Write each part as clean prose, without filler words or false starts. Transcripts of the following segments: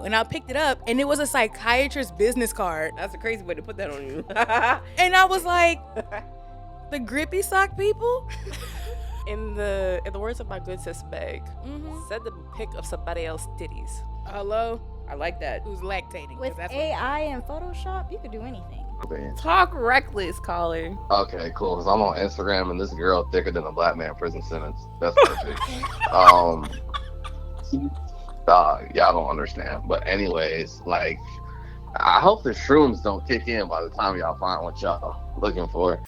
and I picked it up, and it was a psychiatrist's business card. That's a crazy way to put that on you. And I was like, the grippy sock people? In the words of my good sis Meg, send the pic of somebody else's titties. Hello? I like that. Who's lactating? With AI and Photoshop, you could do anything. Talk reckless, caller. Okay, cool. Cause I'm on Instagram and this girl thicker than a black man prison sentence. That's perfect. Y'all don't understand. But anyways, like, I hope the shrooms don't kick in by the time y'all find what y'all looking for.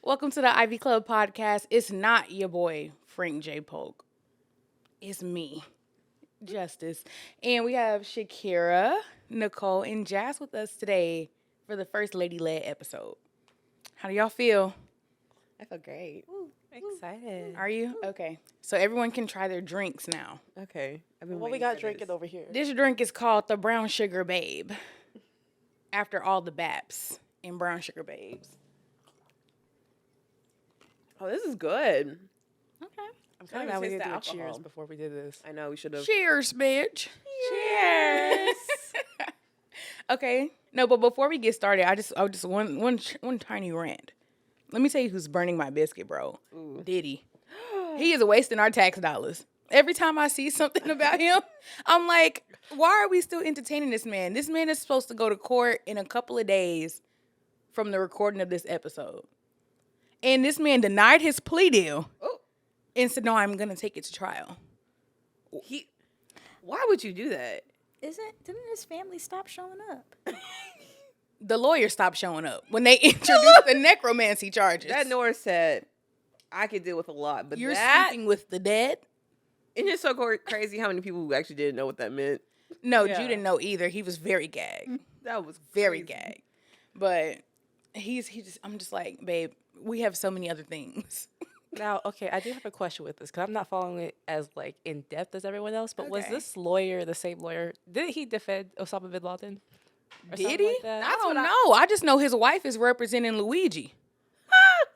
Welcome to the Ivy Club podcast. It's not your boy, Frank J. Polk. It's me, Justice. And we have Shakirah, Nicole, and Jazz with us today for the first lady-led episode. How do y'all feel? I feel great. Excited. Are you? Okay. So everyone can try their drinks now. Okay. What we got drinking over here? This drink is called the Brown Sugar Babe. After all the Baps and Brown Sugar Babes. Oh, this is good. Okay. I'm kind of glad we didn't do a cheers before we did this. I know we should have. Cheers, bitch. Cheers. Okay. No, but before we get started, I just one tiny rant. Let me tell you who's burning my biscuit, bro. Ooh. Diddy. He is wasting our tax dollars. Every time I see something about him, I'm like, why are we still entertaining this man? This man is supposed to go to court in a couple of days from the recording of this episode. And this man denied his plea deal and said, no, I'm going to take it to trial. Why would you do that? Didn't his family stop showing up? The lawyer stopped showing up when they introduced the necromancy charges. That Norris said, I could deal with a lot, but you're that... sleeping with the dead? Isn't it so crazy how many people who actually didn't know what that meant? No, you didn't know either. He was very gagged. That was very crazy. gagged. But I'm just like, babe, we have so many other things. Now, okay, I do have a question with this because I'm not following it as like in depth as everyone else. But was Okay. this lawyer the same lawyer? Didn't he defend Osama bin Laden? Or Did something he? like that? I don't know. I just know his wife is representing Luigi.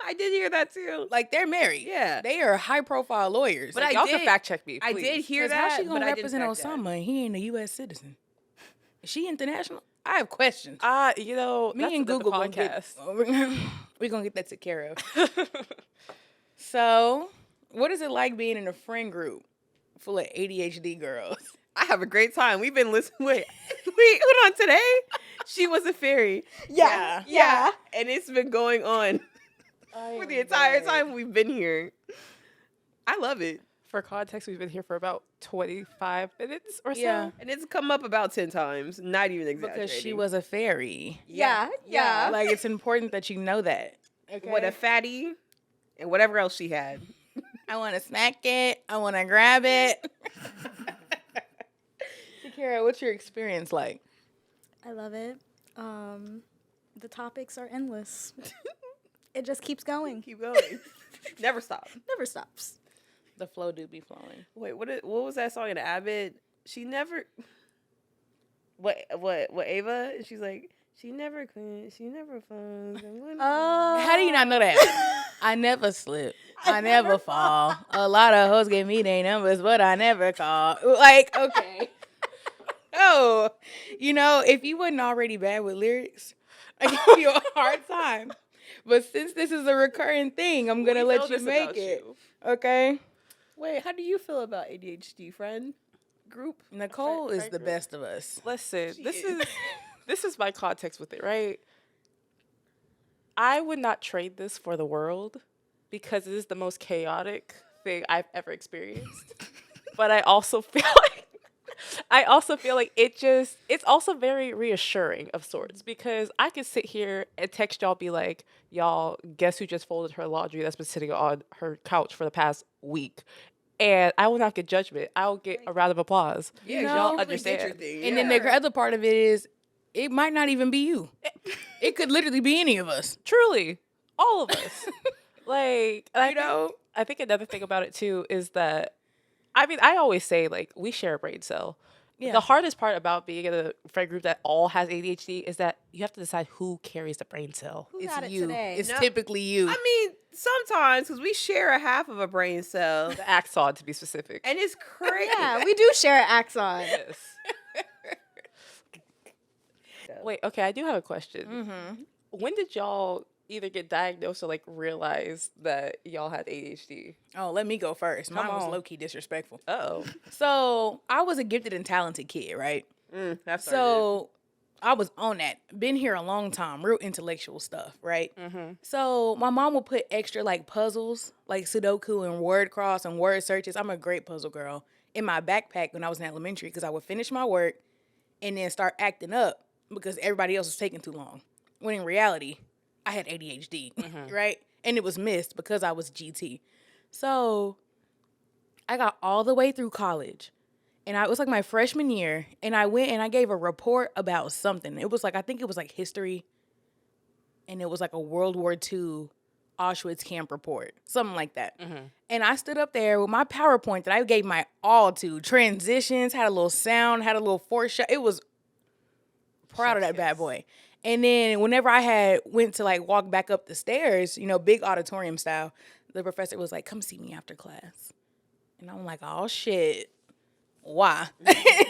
I did hear that too. Like, they're married. Yeah. They are high-profile lawyers. But Like, Y'all did- can fact check me, I please. did hear 'cause that. how she gonna but I didn't represent fact Osama and he ain't a U.S. citizen? Is she international? I have questions. You know, Me that's and another Google gonna podcast. we're going to get that taken care of. So, what is it like being in a friend group full of ADHD girls? I have a great time. We've been listening. Wait, hold on. Today, she was a fairy. Yeah. And it's been going on for the entire time we've been here. I love it. For context, we've been here for about 25 minutes or so. Yeah. And it's come up about 10 times. Not even exaggerating. Because she was a fairy. Yeah. Like, it's important that you know that. Okay. What a fatty and whatever else she had. I want to snack it. I want to grab it. Shakirah, what's your experience like? I love it. The topics are endless. It just keeps going. Keep going. Never stop. Never stops. The flow do be flowing. Wait, what was that song in Abbott? She never... What Ava? She's like, she never quits, she never falls. How do you not know that? I never slip. I never fall. A lot of hoes give me their numbers, but I never call. Like, okay. Oh, you know, if you wasn't already bad with lyrics, I give you a hard time. But since this is a recurring thing, I'm going to let you make it. Okay? Wait, how do you feel about ADHD friend group? Nicole is the best of us. Listen, this is my context with it, right? I would not trade this for the world because it is the most chaotic thing I've ever experienced. But I also feel like it's also very reassuring of sorts because I could sit here and text y'all, be like, y'all, guess who just folded her laundry that's been sitting on her couch for the past week? And I will not get judgment. I will get a round of applause. Yeah, You know, y'all like, understand. Your thing. And then the other part of it is, it might not even be you. It could literally be any of us. Truly, all of us. Like, I think another thing about it too is that, I mean, I always say like we share a brain cell. Yeah. The hardest part about being in a friend group that all has ADHD is that you have to decide who carries the brain cell. Who It's got it you. today? It's No. typically you. I mean, sometimes because we share a half of a brain cell, The axon, to be specific. and it's crazy. Yeah, we do share an axon. Yes. Wait, okay, I do have a question. Mm-hmm. When did y'all either get diagnosed or like realize that y'all had ADHD? Oh, let me go first. Mine was on. low-key disrespectful. Oh. So I was a gifted and talented kid, right? That's So I was on that. Been here a long time, real intellectual stuff, right? Mm-hmm. So my mom would put extra like puzzles, like Sudoku and word cross and word searches. I'm a great puzzle girl. In my backpack when I was in elementary, because I would finish my work and then start acting up because everybody else was taking too long. When in reality, I had ADHD, right? And it was missed because I was GT. So I got all the way through college. And it was like my freshman year. And I went and I gave a report about something. It was like, I think it was like history. And it was like a World War II Auschwitz camp report. Something like that. And I stood up there with my PowerPoint that I gave my all to. Transitions, had a little sound, had a little foreshadowing. It was proud of that bad boy. And then whenever I went to like walk back up the stairs, you know, big auditorium style, the professor was like, come see me after class. And I'm like, oh shit, why?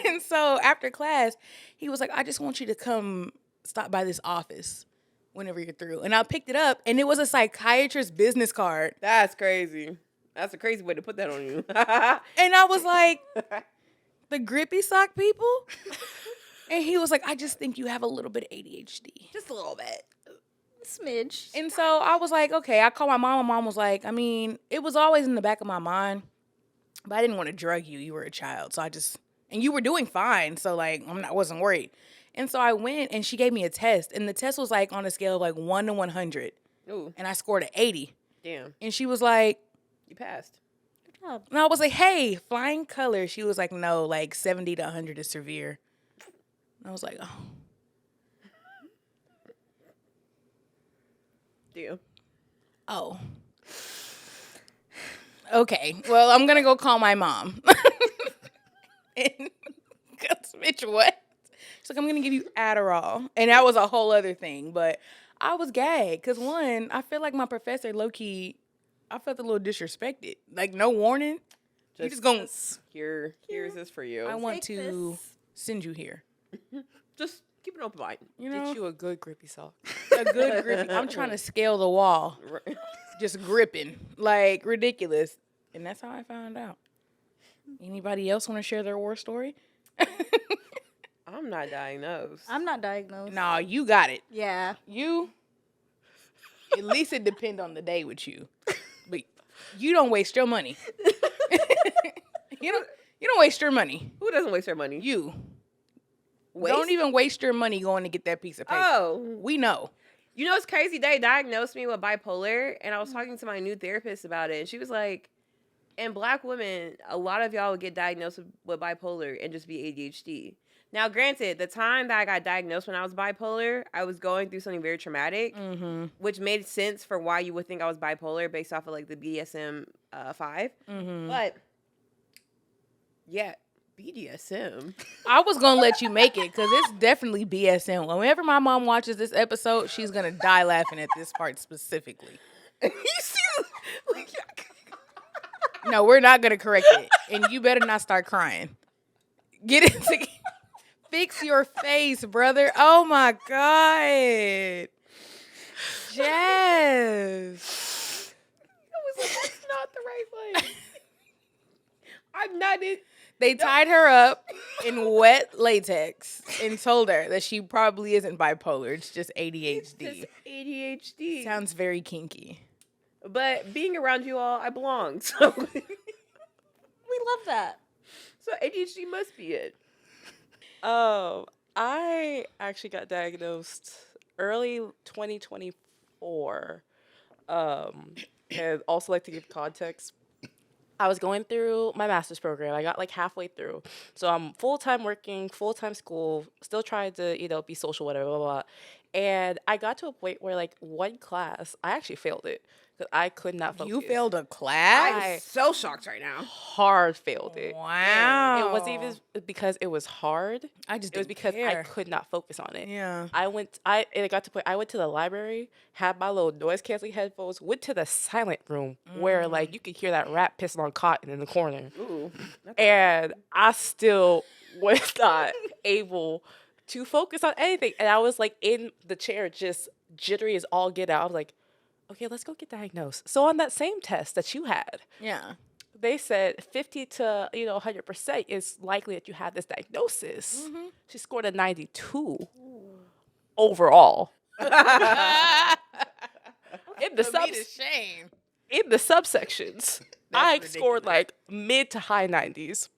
And so after class, he was like, I just want you to come stop by this office whenever you're through. And I picked it up and it was a psychiatrist's business card. That's crazy. That's a crazy way to put that on you. And I was like, the grippy sock people? And he was like, I just think you have a little bit of ADHD. Just a little bit. Smidge. And so I was like, okay. I called my mom. My mom was like, I mean, it was always in the back of my mind, but I didn't want to drug you. You were a child. So and you were doing fine. So like, I wasn't worried. And so I went and she gave me a test. And the test was like on a scale of like 1 to 100. Ooh, And I scored an 80. damn. And she was like, You passed. Good job. and I was like, hey, flying color. She was like, no, like 70 to 100 is severe. And I was like, oh. Damn. Oh. Okay. Well, I'm going to go call my mom. And, bitch, what? She's like, I'm going to give you Adderall. And that was a whole other thing. But I was gagged. Because, one, I feel like my professor, low-key, I felt a little disrespected. Like, no warning. You just going to, Here's this for you. I want Take to this. send you here. Just keep an open mind. You know? Get you a good grippy sock. A good grip. I'm trying to scale the wall. Just gripping. Like, ridiculous. And that's how I found out. Anybody else want to share their war story? I'm not diagnosed. I'm not diagnosed. Nah, you got it. Yeah. You, at least it depend on the day with you. But you don't waste your money. You don't waste your money. Who doesn't waste their money? You. Waste? Don't even waste your money going to get that piece of paper. Oh. We know. You know what's crazy? They diagnosed me with bipolar, and I was talking to my new therapist about it, and she was like, in Black women, a lot of y'all would get diagnosed with bipolar and just be ADHD. Now, granted, the time that I got diagnosed when I was bipolar, I was going through something very traumatic, which made sense for why you would think I was bipolar based off of like the BDSM-5. But yeah, BDSM. I was going to let you make it because it's definitely BSM. Whenever my mom watches this episode, she's going to die laughing at this part specifically. You see, like, No, we're not going to correct it. And you better not start crying. Get it together. Fix your face, brother. Oh, my God. Jess. I was like, that's not the right way. I'm not it. They tied her up in wet latex and told her that she probably isn't bipolar. It's just ADHD. It's ADHD. Sounds very kinky. But being around you all, I belong. So, We love that. so ADHD must be it. I actually got diagnosed early 2024. And also like to give context. I was going through my master's program. I got like halfway through. So I'm full-time working, full-time school, still trying to, be social, whatever, blah, blah, blah. And I got to a point where like one class, I actually failed it. because I could not focus. You failed a class? I'm so shocked right now. Hard failed it. Wow. It wasn't even because it was hard. I just It was didn't because I care. could not focus on it. Yeah. It got to point. I went to the library, had my little noise canceling headphones, went to the silent room where like you could hear that rat pissing on cotton in the corner, Ooh. and I still was not able to focus on anything. And I was like in the chair, just jittery as all get out. I was like, okay, let's go get diagnosed. So on that same test that you had, Yeah. they said 50 to 100% is likely that you have this diagnosis. She scored a 92 overall. In the shame. in the subsections, I ridiculous. scored like mid to high 90s.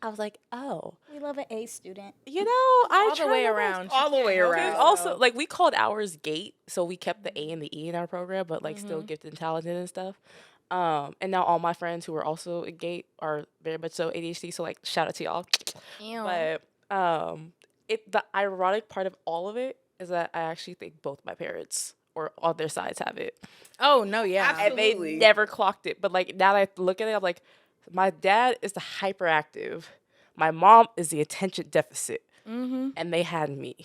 I was like, oh, We love an A student. I All the way around. All the way around. Because also, like, we called ours GATE, so we kept the A and the E in our program, but like still gifted and talented and stuff. And now all my friends who are also in GATE are very much so ADHD. So like, shout out to y'all. But the ironic part of all of it is that I actually think both my parents or on their sides have it, Oh, no, yeah. and they Absolutely. never clocked it. But like now that I look at it, I'm like, my dad is the hyperactive, my mom is the attention deficit, and they had me.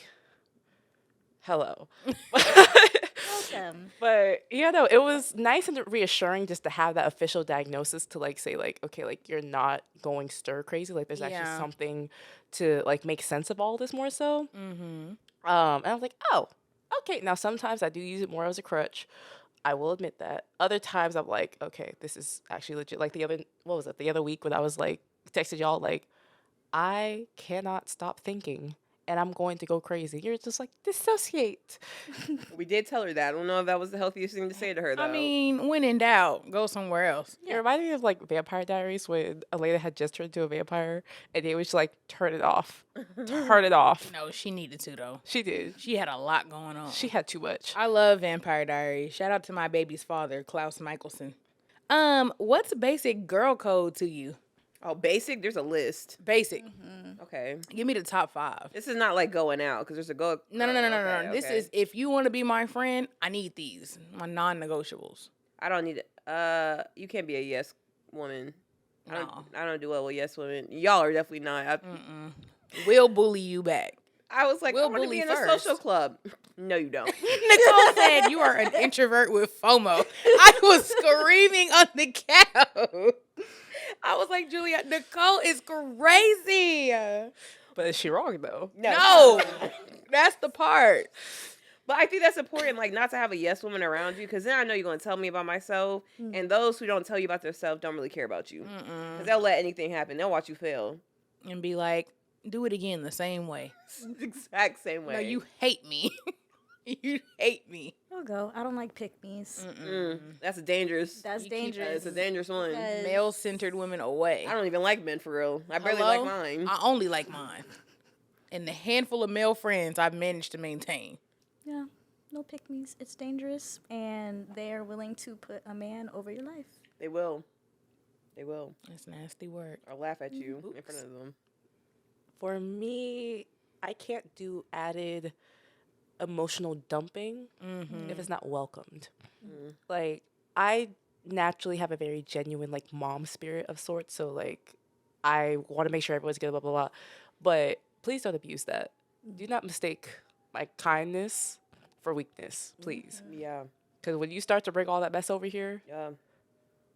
Hello. Welcome. But it was nice and reassuring just to have that official diagnosis to like say like, okay, like you're not going stir crazy. Like there's actually Yeah. something to like make sense of all this more so. And I was like, oh, okay. Now sometimes I do use it more as a crutch. I will admit that. Other times I'm like, okay, this is actually legit. Like the other week when I was like texted y'all like, I cannot stop thinking and I'm going to go crazy. You're just like, dissociate. We did tell her that. I don't know if that was the healthiest thing to say to her, though. I mean, when in doubt, go somewhere else. It reminded me of like Vampire Diaries when Elena had just turned into a vampire and they was like, turn it off. Turn it off. No, she needed to, though. She did. She had a lot going on. She had too much. I love Vampire Diaries. Shout out to my baby's father, Klaus Michelson. What's basic girl code to you? Oh, basic? There's a list. Basic. Okay. Give me the top 5. This is not like going out because there's a go. No. Okay, This okay. is if you want to be my friend, I need these. My non-negotiables. I don't need it. You can't be a yes woman. No. I don't do well with yes women. Y'all are definitely not. We'll bully you back. I was like, We'll I want to bully be in a first. social club. No, you don't. Nicole said you are an introvert with FOMO. I was screaming on the couch. I was like, Julia, Nicole is crazy. But is she wrong though? No, that's the part. But I think that's important, like, not to have a yes woman around you, because then I know you're going to tell me about myself, and those who don't tell you about themselves don't really care about you. Because they'll let anything happen. They'll watch you fail. And be like, do it again the same way. Exact same way. No, you hate me. You hate me. I'll go. I don't like pick-me's. That's a dangerous. That's You keep dangerous. It's a dangerous one. Because- Male-centered women away. I don't even like men for real. I barely Hello? like mine. I only like mine. And the handful of male friends I've managed to maintain. Yeah, no pick-me's. It's dangerous, and they are willing to put a man over your life. They will. They will. That's nasty work. Or laugh at you in front of them. For me, I can't do added emotional dumping if it's not welcomed. Like, I naturally have a very genuine, like, mom spirit of sorts. So, like, I want to make sure everyone's good, blah, blah, blah. But please don't abuse that. Do not mistake my kindness for weakness, please. Yeah. Because when you start to bring all that mess over here, Yeah.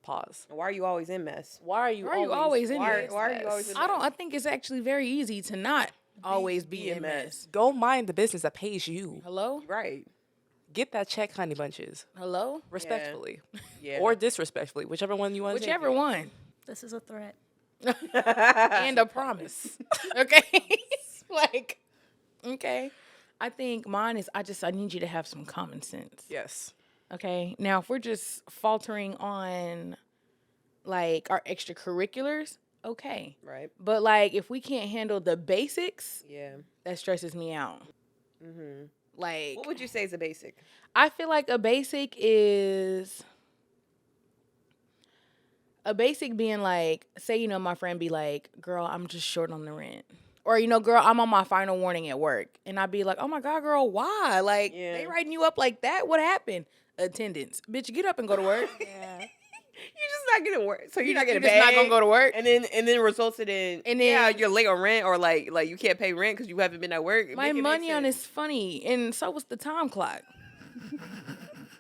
pause. Why are you always in mess? Why are you always in Why, this why are you always in I think it's actually very easy to not always be in mess. Go mind the business that pays you. Hello? Right. Get that check, honey bunches. Hello? Respectfully. Yeah. Or disrespectfully, whichever one you want to Whichever one. This is a threat. And a promise. Okay? Like, okay. I think mine is I need you to have some common sense. Yes. Okay? Now, if we're just faltering on, like, our extracurriculars, okay. Right. But, like, if we can't handle the basics, Yeah. that stresses me out. Mm-hmm. Like, What would you say is a basic? I feel like a basic being like, say, my friend be like, girl, I'm just short on the rent. Or, girl, I'm on my final warning at work. And I'd be like, oh my God, girl, why? Like, Yeah. they writing you up like that? What happened? attendance. Bitch, get up and go to work. Yeah. You're just not getting work. So you're not You're getting just not paid. gonna go to work. And then resulted in And then- you're late on rent or like you can't pay rent because you haven't been at work. My Make it make money on sense. is funny, and so was the time clock.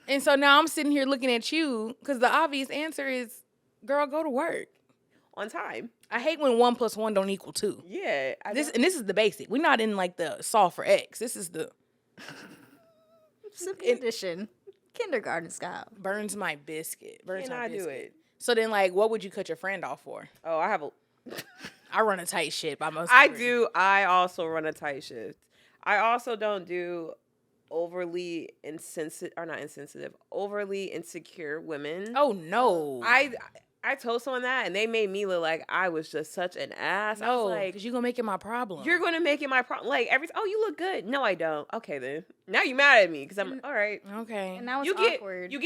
And so now I'm sitting here looking at you because the obvious answer is, girl, go to work. On time. I hate when 1 + 1 don't equal 2. Yeah. This is the basic. We're not in like the solve for X. This is the Simple edition. Kindergarten style. burns my biscuit. Burns Can my I do biscuit. it? So then, like, what would you cut your friend off for? Oh, I have a. I run a tight ship. I do. I also run a tight shift. I also don't do overly insensitive or not insensitive, overly insecure women. Oh no. I told someone that and they made me look like I was just such an ass. I no, was like, because you're gonna make it my problem. you're gonna make it my problem. Like oh, you look good. No, I don't. Okay then. Now you mad at me because I'm all right. okay. And now it's You get awkward. you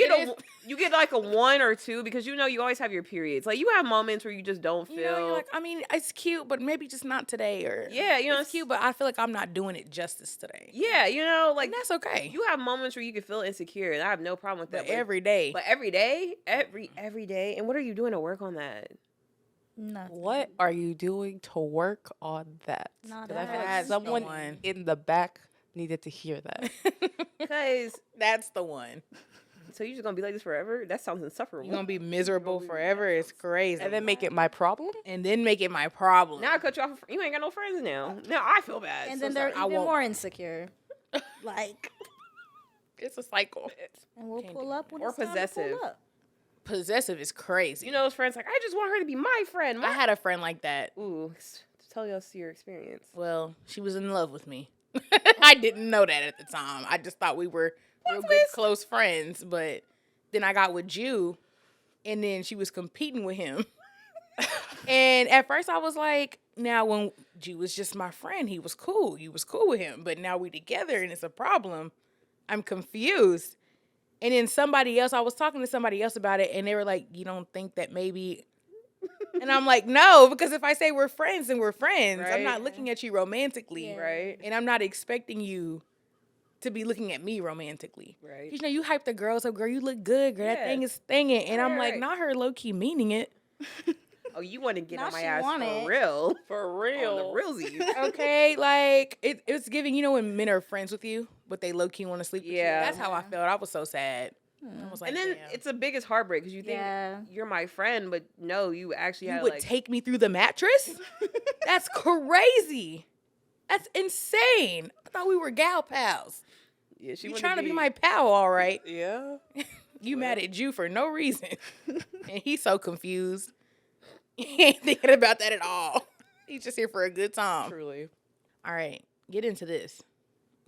get like a 1 or 2 because you always have your periods. Like you have moments where you just don't feel. You know, you're like, I mean, it's cute, but maybe just not today. Or Yeah, it's cute, but I feel like I'm not doing it justice today. Yeah, like And that's okay. you have moments where you can feel insecure, and I have no problem with that. But every day. But every day, every day. And what are you doing to work on that? Nothing. What are you doing to work on that? Not 'Cause I feel like That's the someone one. in the back needed to hear that. Because That's the one. so you're just gonna be like this forever? That sounds insufferable. You're gonna be miserable forever. It's crazy. And then make it my problem? and then make it my problem. Now I cut you off. You ain't got no friends now. Now I feel bad. And So then they're sorry. I even won't. more insecure. Like, It's a cycle. and we'll Can't pull do up when Or it's time to possessive. pull up. Possessive is crazy. You know those friends like I just want her to be my friend. I had a friend like that. Ooh, tell us your experience. Well, she was in love with me. I didn't know that at the time. I just thought we were real good, twist. close friends. But then I got with Jew, and then she was competing with him. And at first I was like, now when Jew was just my friend, he was cool. You was cool with him. But now we together and it's a problem. I'm confused. And then I was talking to somebody else about it, and they were like, you don't think that maybe... And I'm like, no, because if I say we're friends, then we're friends. I'm Right. not looking at you romantically. Yeah. Right. And I'm not expecting you to be looking at me romantically. Right. You know, you hype the girls up, girl, you look good, girl, that Yeah. thing is stinging. And I'm like, Right. not her low-key meaning it. Oh, you want to get Now on my she ass want for it. real? For On real. the realsies. Okay, like, it's giving, you know, when men are friends with you, but they low-key want to sleep with you. Yeah. That's how I felt. I was so sad. I was like, And then damn. it's the biggest heartbreak because you think Yeah. you're my friend, but no, you actually You had would like take me through the mattress? That's crazy. That's insane. I thought we were gal pals. yeah, she You wanted trying to be my pal, all right. Yeah. You mad at Jew for no reason. And he's so confused. He ain't thinking about that at all. He's just here for a good time. Truly. All right, get into this.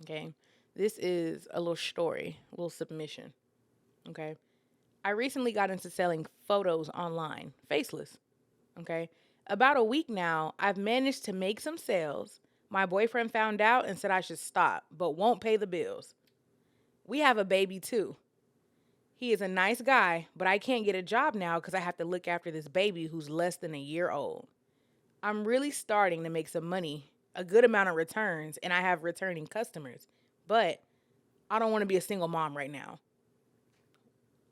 Okay. This is a little story, a little submission. Okay. I recently got into selling photos online, faceless. Okay. About a week now, I've managed to make some sales. My boyfriend found out and said I should stop, but won't pay the bills. We have a baby too. He is a nice guy, but I can't get a job now because I have to look after this baby who's less than a year old. I'm really starting to make some money, a good amount of returns, and I have returning customers. But I don't want to be a single mom right now.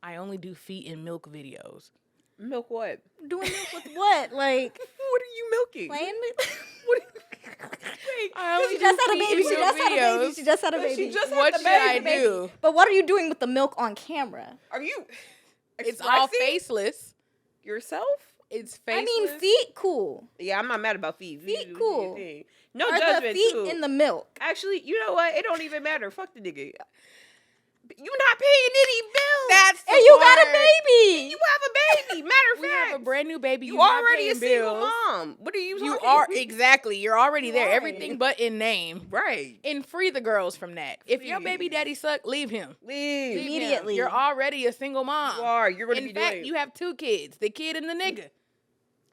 I only do feet and milk videos. milk what? Doing milk with what? Like, What are you milking? playing with? What? I only She just do had a feet baby. and She milk just had a baby. videos. She just had a But she baby. just had What the should I baby. do? But what are you doing with the milk on camera? Are you? It's all expressing faceless. yourself. It's I faceless. mean, feet cool. Yeah, I'm not mad about feet. Feet You do your cool. thing. No Are judgment. the feet too. in the milk? Actually, you know what? It don't even matter. Fuck the nigga. You not paying any bills. That's the And you got a part. baby. You have a baby. Matter of We fact, have a brand new baby. you You're not already a paying single bills. mom. What are you? You talking? are exactly. You're already there. Right. Everything but in name. right. And free the girls from that. If your baby Please. daddy suck, leave him. Leave. Leave him. Immediately. You're already a single mom. You are. You're going to In be fact, doing. you have 2 kids, the kid and the nigga.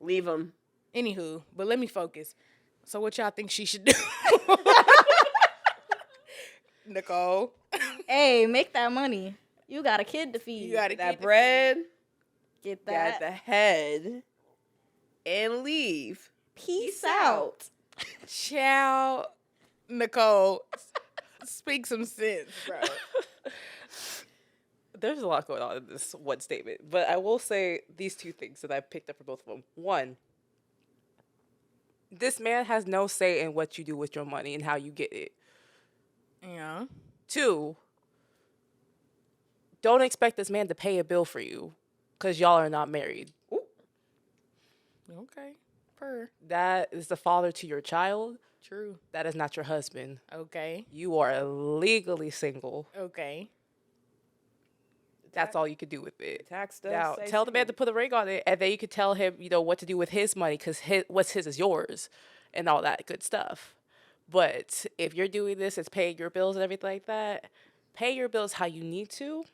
Leave them. Anywho, but let me focus. So what y'all think she should do? Nicole. Hey, make that money. You got a kid to feed. You got to That bread. Get Got that. the head. And leave. Peace out. Child, Nicole, speak some sense, bro. there's a lot going on in this one statement, but I will say these two things that I picked up for both of them. One, this man has no say in what you do with your money and how you get it. Yeah. Two, don't expect this man to pay a bill for you because y'all are not married. Ooh. Okay. That is the father to your child. True. That is not your husband. Okay. You are legally single. Okay. That's all you could do with it. Tax does Now, say tell the man single. to put a ring on it, and then you could tell him, what to do with his money, because what's his is yours, and all that good stuff. But if you're doing this, it's paying your bills and everything like that. Pay your bills how you need to,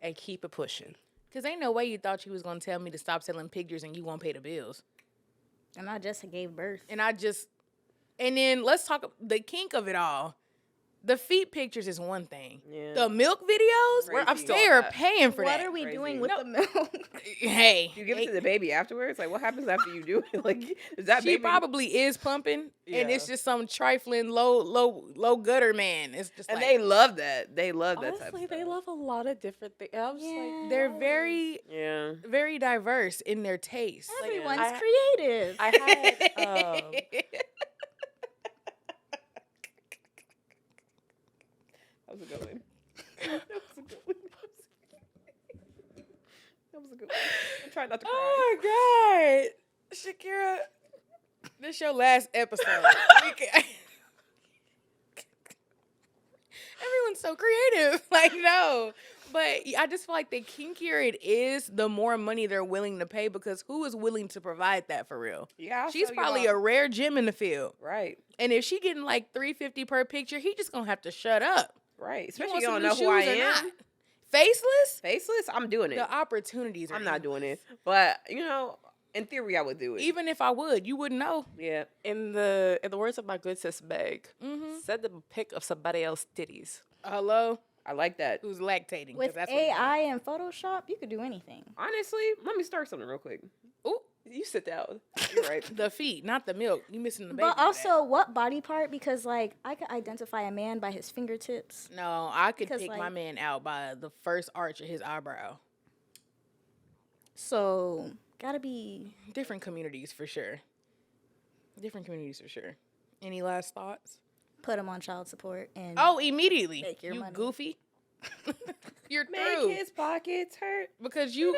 and keep it pushing. Because ain't no way you thought you was going to tell me to stop selling pictures and you won't pay the bills. And I just gave birth. And then let's talk the kink of it all. The feet pictures is one thing. Yeah. The milk videos, Crazy. I'm still they on are that. paying for What that. are we Crazy. doing with No. the milk? Hey. You give it to the baby afterwards? Like, what happens after you do it? Like, is that She baby? probably is pumping, and Yeah. it's just some trifling low gutter man. It's just And like, they love that. They love that type of Honestly, stuff. they love a lot of different things. I'm just like, they're very, Yeah. very diverse in their taste. Everyone's I- creative. I had, That was a good one. That was a good one. That was a good one. I'm trying not to cry. Oh my God, Shakirah, this your last episode. Everyone's so creative. Like, no. But I just feel like the kinkier it is, the more money they're willing to pay, because who is willing to provide that for real? Yeah, I'll She's show you probably all. a rare gem in the field. Right. And if she getting like $350 per picture, he just gonna have to shut up. Right. You Especially want you some don't new know who I shoes or am. not? Faceless? Faceless? I'm doing it. The opportunities are I'm not doing endless. it. But, in theory, I would do it. Even if I would, you wouldn't know. Yeah. in the words of my good sis Meg, Mm-hmm. send them a pic of somebody else's titties. Hello? I like that. Who's lactating? 'cause With that's what it is. AI and Photoshop, you could do anything. Honestly, let me start something real quick. Ooh, You sit down. You're right. the feet, not the milk. You missing the baby. But for that. also, what body part? Because, I could identify a man by his fingertips. No, I could Because, pick my like- man out by the first arch of his eyebrow. So, gotta be... Different communities for sure. Any last thoughts? Put him on child support and... Oh, immediately. Make your you money. goofy. You're Make through. his pockets hurt. Because you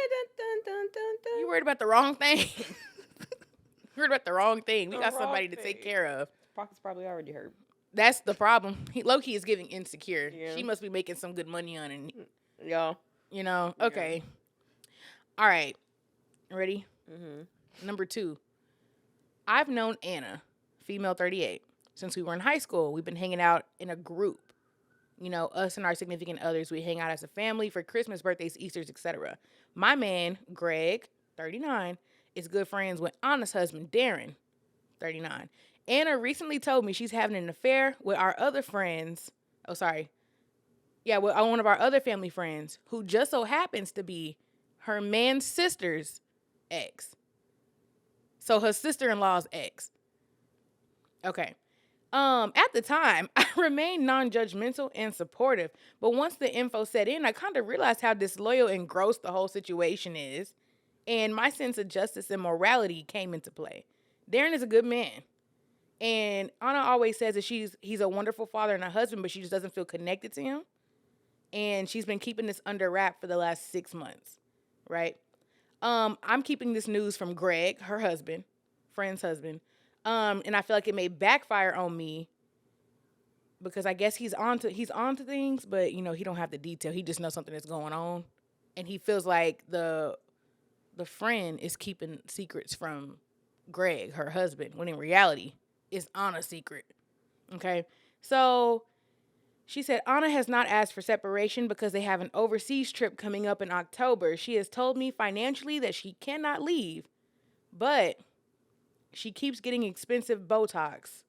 You worried about the wrong thing. You worried about the wrong thing. We The got wrong somebody to take thing. care of. pockets probably already hurt. That's the problem. Loki is giving insecure. Yeah. She must be making some good money on it. Yeah. Yeah. Okay. All right. Ready? Mm-hmm. Number 2. I've known Anna, female 38, since we were in high school. We've been hanging out in a group. Us and our significant others, we hang out as a family for Christmas, birthdays, Easters, etc. My man, Greg, 39, is good friends with Anna's husband, Darren, 39. Anna recently told me she's having an affair with our other friends. Oh, sorry. Yeah, with one of our other family friends, who just so happens to be her man's sister's ex. So her sister-in-law's ex. Okay. At the time, I remained non-judgmental and supportive, but once the info set in, I kind of realized how disloyal and gross the whole situation is, and my sense of justice and morality came into play. Darren is a good man, and Anna always says that he's a wonderful father and a husband, but she just doesn't feel connected to him, and she's been keeping this under wrap for the last 6 months, right? I'm keeping this news from Greg, her husband, friend's husband. And I feel like it may backfire on me because I guess he's on to things, but he don't have the detail. He just knows something is going on, and he feels like the friend is keeping secrets from Greg, her husband, when in reality it's Anna's secret. Okay, so she said Anna has not asked for separation because they have an overseas trip coming up in October. She has told me financially that she cannot leave, but she keeps getting expensive Botox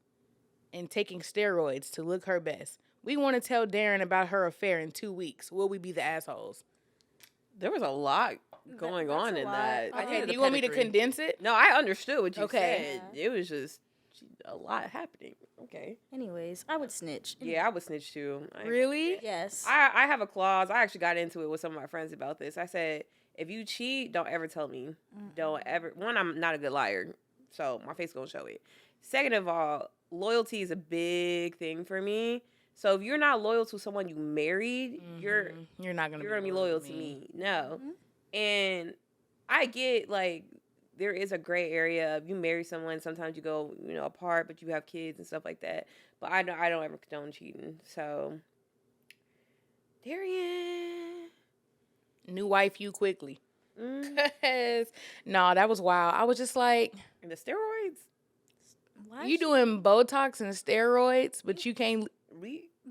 and taking steroids to look her best. We want to tell Darren about her affair in 2 weeks. Will we be the assholes? There was a lot going That's on a in lot. that. I Okay, needed do a you want me to pedigree. condense it? No, I understood what you Okay. said. It was just a lot happening. Okay. Anyways, I would snitch. Yeah, I would snitch too. Really? Yes. I have a clause. I actually got into it with some of my friends about this. I said, if you cheat, don't ever tell me. Don't ever. One, I'm not a good liar, so my face gonna show it. Second of all, loyalty is a big thing for me. So if you're not loyal to someone you married, you're not gonna be loyal to me. No. And I get like there is a gray area. If you marry someone, sometimes you go, apart, but you have kids and stuff like that. But I don't ever condone cheating. So Darian. New wife, you quickly. Cause no, that was wild. I was just like, And the steroids? Why you doing Botox and steroids, but you can't.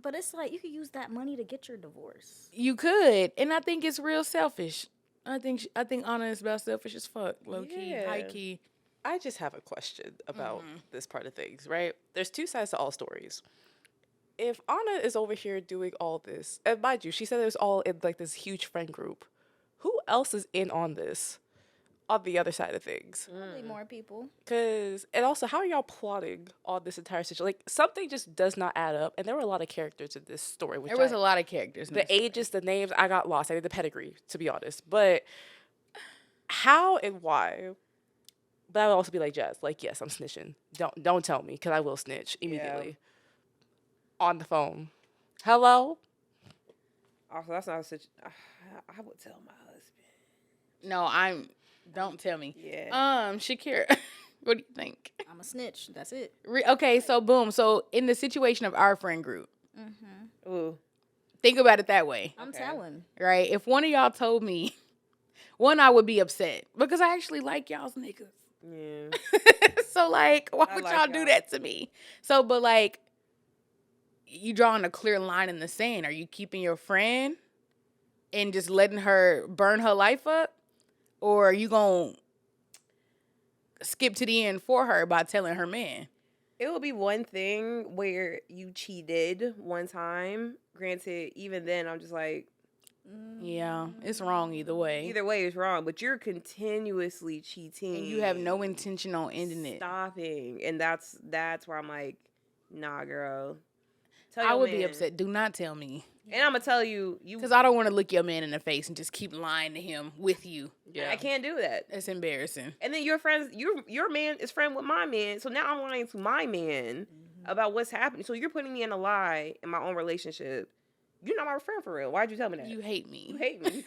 But it's like you could use that money to get your divorce. You could, and I think it's real selfish. I think Anna is about selfish as fuck, low key, high key. I just have a question about this part of things, right? There's two sides to all stories. If Anna is over here doing all this, and mind you, she said it was all in like this huge friend group. Who else is in on this? On the other side of things. Probably more people. And also, how are y'all plotting on this entire situation? Like, something just does not add up. And there were a lot of characters in this story. There was a lot of characters. The ages, the names, I got lost. I did the pedigree, to be honest. But how and why? But I would also be like, Jess, like, yes, I'm snitching. Don't tell me, because I will snitch immediately. On the phone. Hello? Also, that's not such. I would tell my husband. No, don't tell me. Yeah. Shakirah, what do you think? I'm a snitch. That's it. Okay, so boom. So in the situation of our friend group, Ooh. think about it that way. I'm telling. Right? If one of y'all told me, one, I would be upset because I actually like y'all's niggas. Yeah. So like, why would like y'all do that to me? So, but like, you drawing a clear line in the sand. Are you keeping your friend and just letting her burn her life up? Or are you going to skip to the end for her by telling her man? It will be one thing where you cheated one time. Granted, even then, I'm just like, yeah, it's wrong either way. Either way is wrong, but you're continuously cheating. And you have no intention on ending it. Stopping. And that's where I'm like, nah, girl. I would be upset. Do not tell me. And I'm going to tell you. Because I don't want to look your man in the face and just keep lying to him with you. Yeah. I can't do that. That's embarrassing. And then your man is friend with my man. So now I'm lying to my man about what's happening. So you're putting me in a lie in my own relationship. You're not my friend for real. Why'd you tell me that? You hate me. You hate me.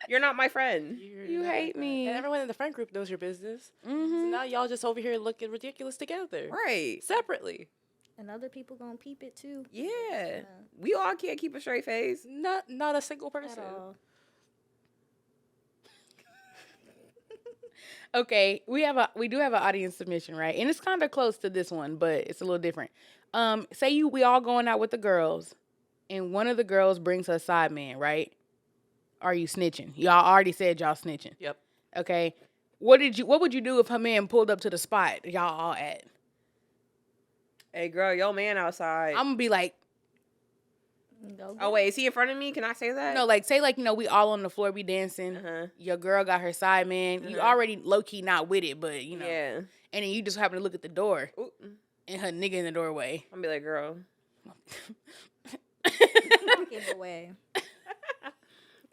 You're not my friend. You hate me. And everyone in the friend group knows your business. So now y'all just over here looking ridiculous together. Right. Separately. And other people gonna peep it too. Yeah. We all can't keep a straight face. Not a single person. Okay, we do have an audience submission, right? And it's kind of close to this one, but it's a little different. Say we all going out with the girls, and one of the girls brings her side man, right? Are you snitching? Y'all already said y'all snitching. Yep. Okay. What would you do if her man pulled up to the spot y'all all at? Hey, girl, your man outside. I'm gonna be like, oh wait, is he in front of me? Can I say that? No, like say like we all on the floor be dancing. Your girl got her side man. You already low key not with it, but yeah. And then you just happen to look at the door, and her nigga in the doorway. I'm gonna be like, girl, give away.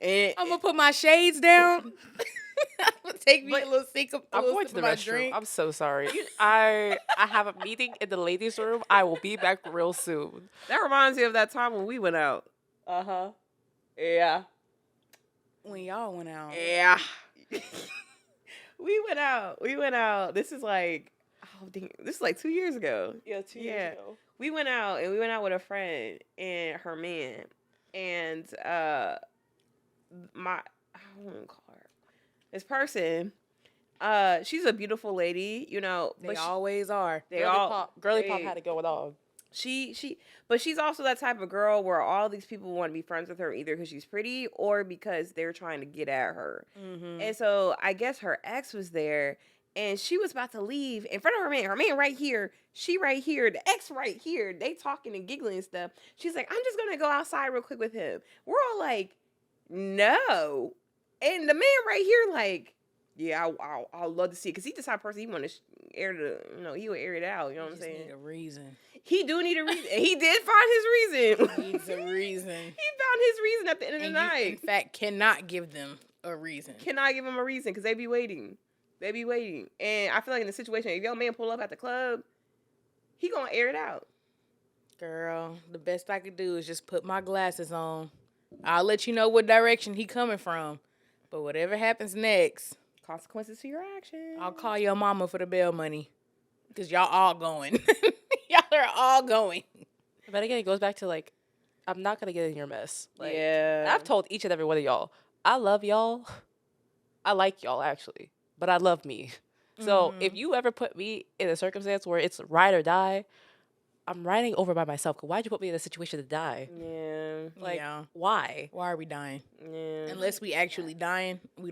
And I'm gonna put my shades down. I'm gonna take me a little sip of I'm going to the restroom. Drink. I'm so sorry. I have a meeting in the ladies' room. I will be back real soon. That reminds me of that time when we went out. Yeah. When y'all went out. Yeah. We went out. This is like, this is like 2 years ago. Yeah, 2 years ago. We went out with a friend and her man. And I won't call her. This person, she's a beautiful lady, They always are. Girly pop had it going on. But she's also that type of girl where all these people want to be friends with her either because she's pretty or because they're trying to get at her. And so I guess her ex was there and she was about to leave in front of her man right here, she right here, the ex right here. They talking and giggling and stuff. She's like, I'm just going to go outside real quick with him. We're all like, no. And the man right here like, Yeah, I love to see it because he's the type of person he want to air he would air it out. You know what I'm Just saying? need a reason. He do need a reason. And he did find his reason. Needs a reason. He found his reason at the end of the And night. you, in fact, cannot give them a reason. Cannot give him a reason because they be waiting. They be waiting. And I feel like in the situation, if your man pull up at the club, he gonna air it out. Girl, the best I could do is just put my glasses on. I'll let you know what direction he coming from. But whatever happens next, Consequences to your actions. I'll call your mama for the bail money. Because y'all all going. Y'all are all going. But again, it goes back to, like, I'm not going to get in your mess. Like, Yeah. I've told each and every one of y'all, I love y'all. I like y'all, actually. But I love me. So if you ever put me in a circumstance where it's ride or die, I'm riding over by myself. Why'd you put me in a situation to die? Yeah. Like, Yeah. why? Why are we dying? Yeah. Unless we actually dying, we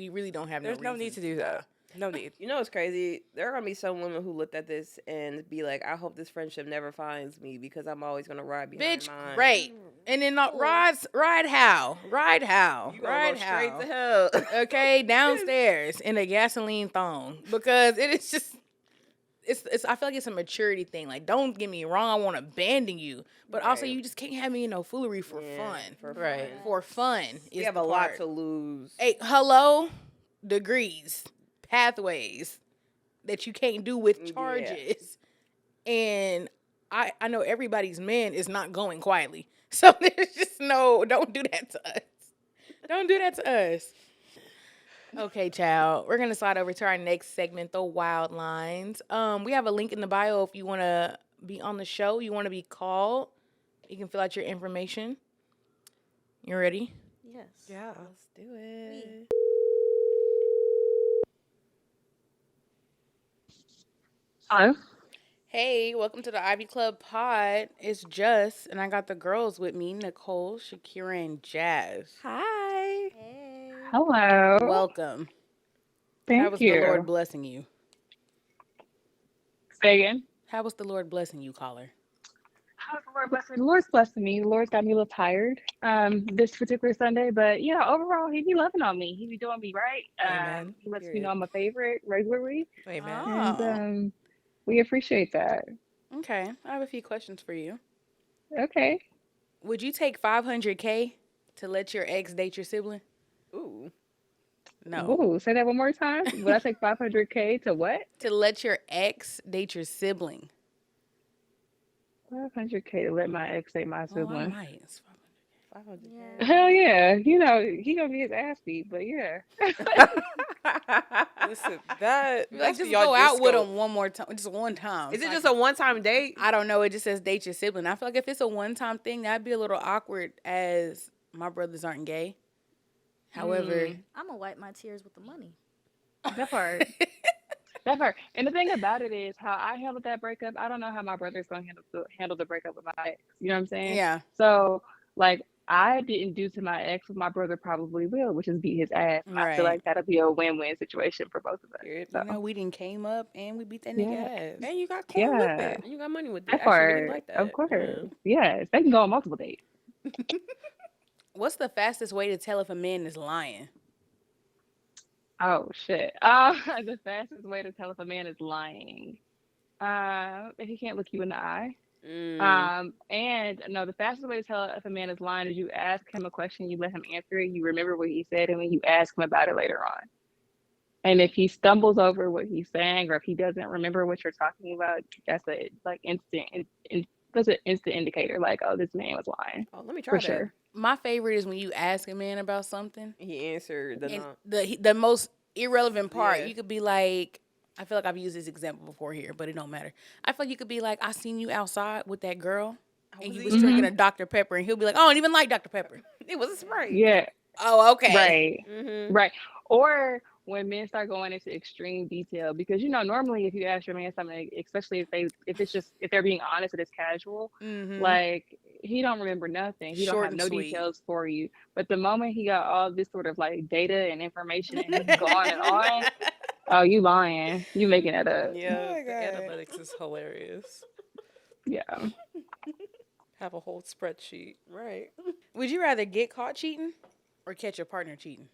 really don't have There's no no need reason to do that. No need. You know what's crazy? There are gonna be some women who looked at this and be like, "I hope this friendship never finds me because I'm always gonna ride behind Bitch, mine." great. And then ride how? Ride how? You gonna Ride go straight how? to hell. Okay, downstairs in a gasoline thong. Because it is just it's I feel like it's a maturity thing. Like, don't get me wrong, I want to abandon you. But also Right. you just can't have me in no foolery for fun. For Right. fun. For fun. You is have the a lot part. to lose. Hey, hello? Degrees, pathways that you can't do with Yeah. charges. And I know everybody's man is not going quietly. So there's just don't do that to us. Don't do that to us. Okay, child. We're gonna slide over to our next segment, the Wildlines. We have a link in the bio if you wanna be on the show, you wanna be called. You can fill out your information. You ready? Yes. Yeah. Let's do it. Hello. Hey, welcome to the Ivy Club Pod. It's Just, and I got the girls with me, Nicole, Shakirah, and Jazz. Hi. Hey. Hello. Welcome. Thank How was you. the Lord blessing you? Say again. How was the Lord blessing you, caller? How's the Lord blessing? The Lord's blessing me. The Lord's got me a little tired this particular Sunday, but overall, he be loving on me. He be doing me right. Amen. He lets me Period. know I'm a favorite regularly, Amen. Oh. and we appreciate that. Okay, I have a few questions for you. Okay. Would you take $500K to let your ex date your sibling? Ooh. No. Ooh, say that one more time. Would I take $500K to what? To let your ex date your sibling. $500K to let my ex date my Oh, all sibling. right. It's 500. Yeah. Hell yeah. He gonna be his ass beat, but yeah. Listen, that like, that's just beyond go your out with scope. him one more time, just one time. Is So it I just can- a one-time date? I don't know. It just says date your sibling. I feel like if it's a one-time thing, that'd be a little awkward as my brothers aren't gay. However, I'm gonna wipe my tears with the money. That part. That part. And the thing about it is how I handled that breakup. I don't know how my brother's gonna handle the breakup with my ex. You know what I'm saying? yeah. So like I didn't do to my ex what my brother probably will, which is beat his ass. And I feel Right. like that'll be a win-win situation for both of us. Period. So You know, we didn't came up and we beat that Yeah. nigga ass. And you got coin with yeah, it. And you got money with it. that I actually really part. like that. Of course. Yes. They can go on multiple dates. What's the fastest way to tell if a man is lying? Oh shit. The fastest way to tell if a man is lying. If he can't look you in the eye. And no, the fastest way to tell if a man is lying is you ask him a question, you let him answer it, you remember what he said, and then you ask him about it later on. And if he stumbles over what he's saying, or if he doesn't remember what you're talking about, that's a that's an instant indicator, like, oh, this man was lying Oh, let me try for that. sure. My favorite is when you ask a man about something, He answered the and non. the most irrelevant part, Yeah. you could be like, I feel like I've used this example before here, but it don't matter. I feel like you could be like, I seen you outside with that girl, and was you he was drinking drinking? a Dr. Pepper, and he'll be like, I don't even like Dr. Pepper. It was a Sprite. Yeah, Oh, okay. right. Mm-hmm. Right. Or when men start going into extreme detail, because normally if you ask your man something, especially if they're being honest and it's casual, like he don't remember nothing. He don't Short have and no sweet. details for you. But the moment he got all this sort of like data and information and he can go on and on, oh, you lying. You making it up. Yeah, Oh my the God. analytics is hilarious. Yeah. Have a whole spreadsheet. Right. Would you rather get caught cheating or catch your partner cheating?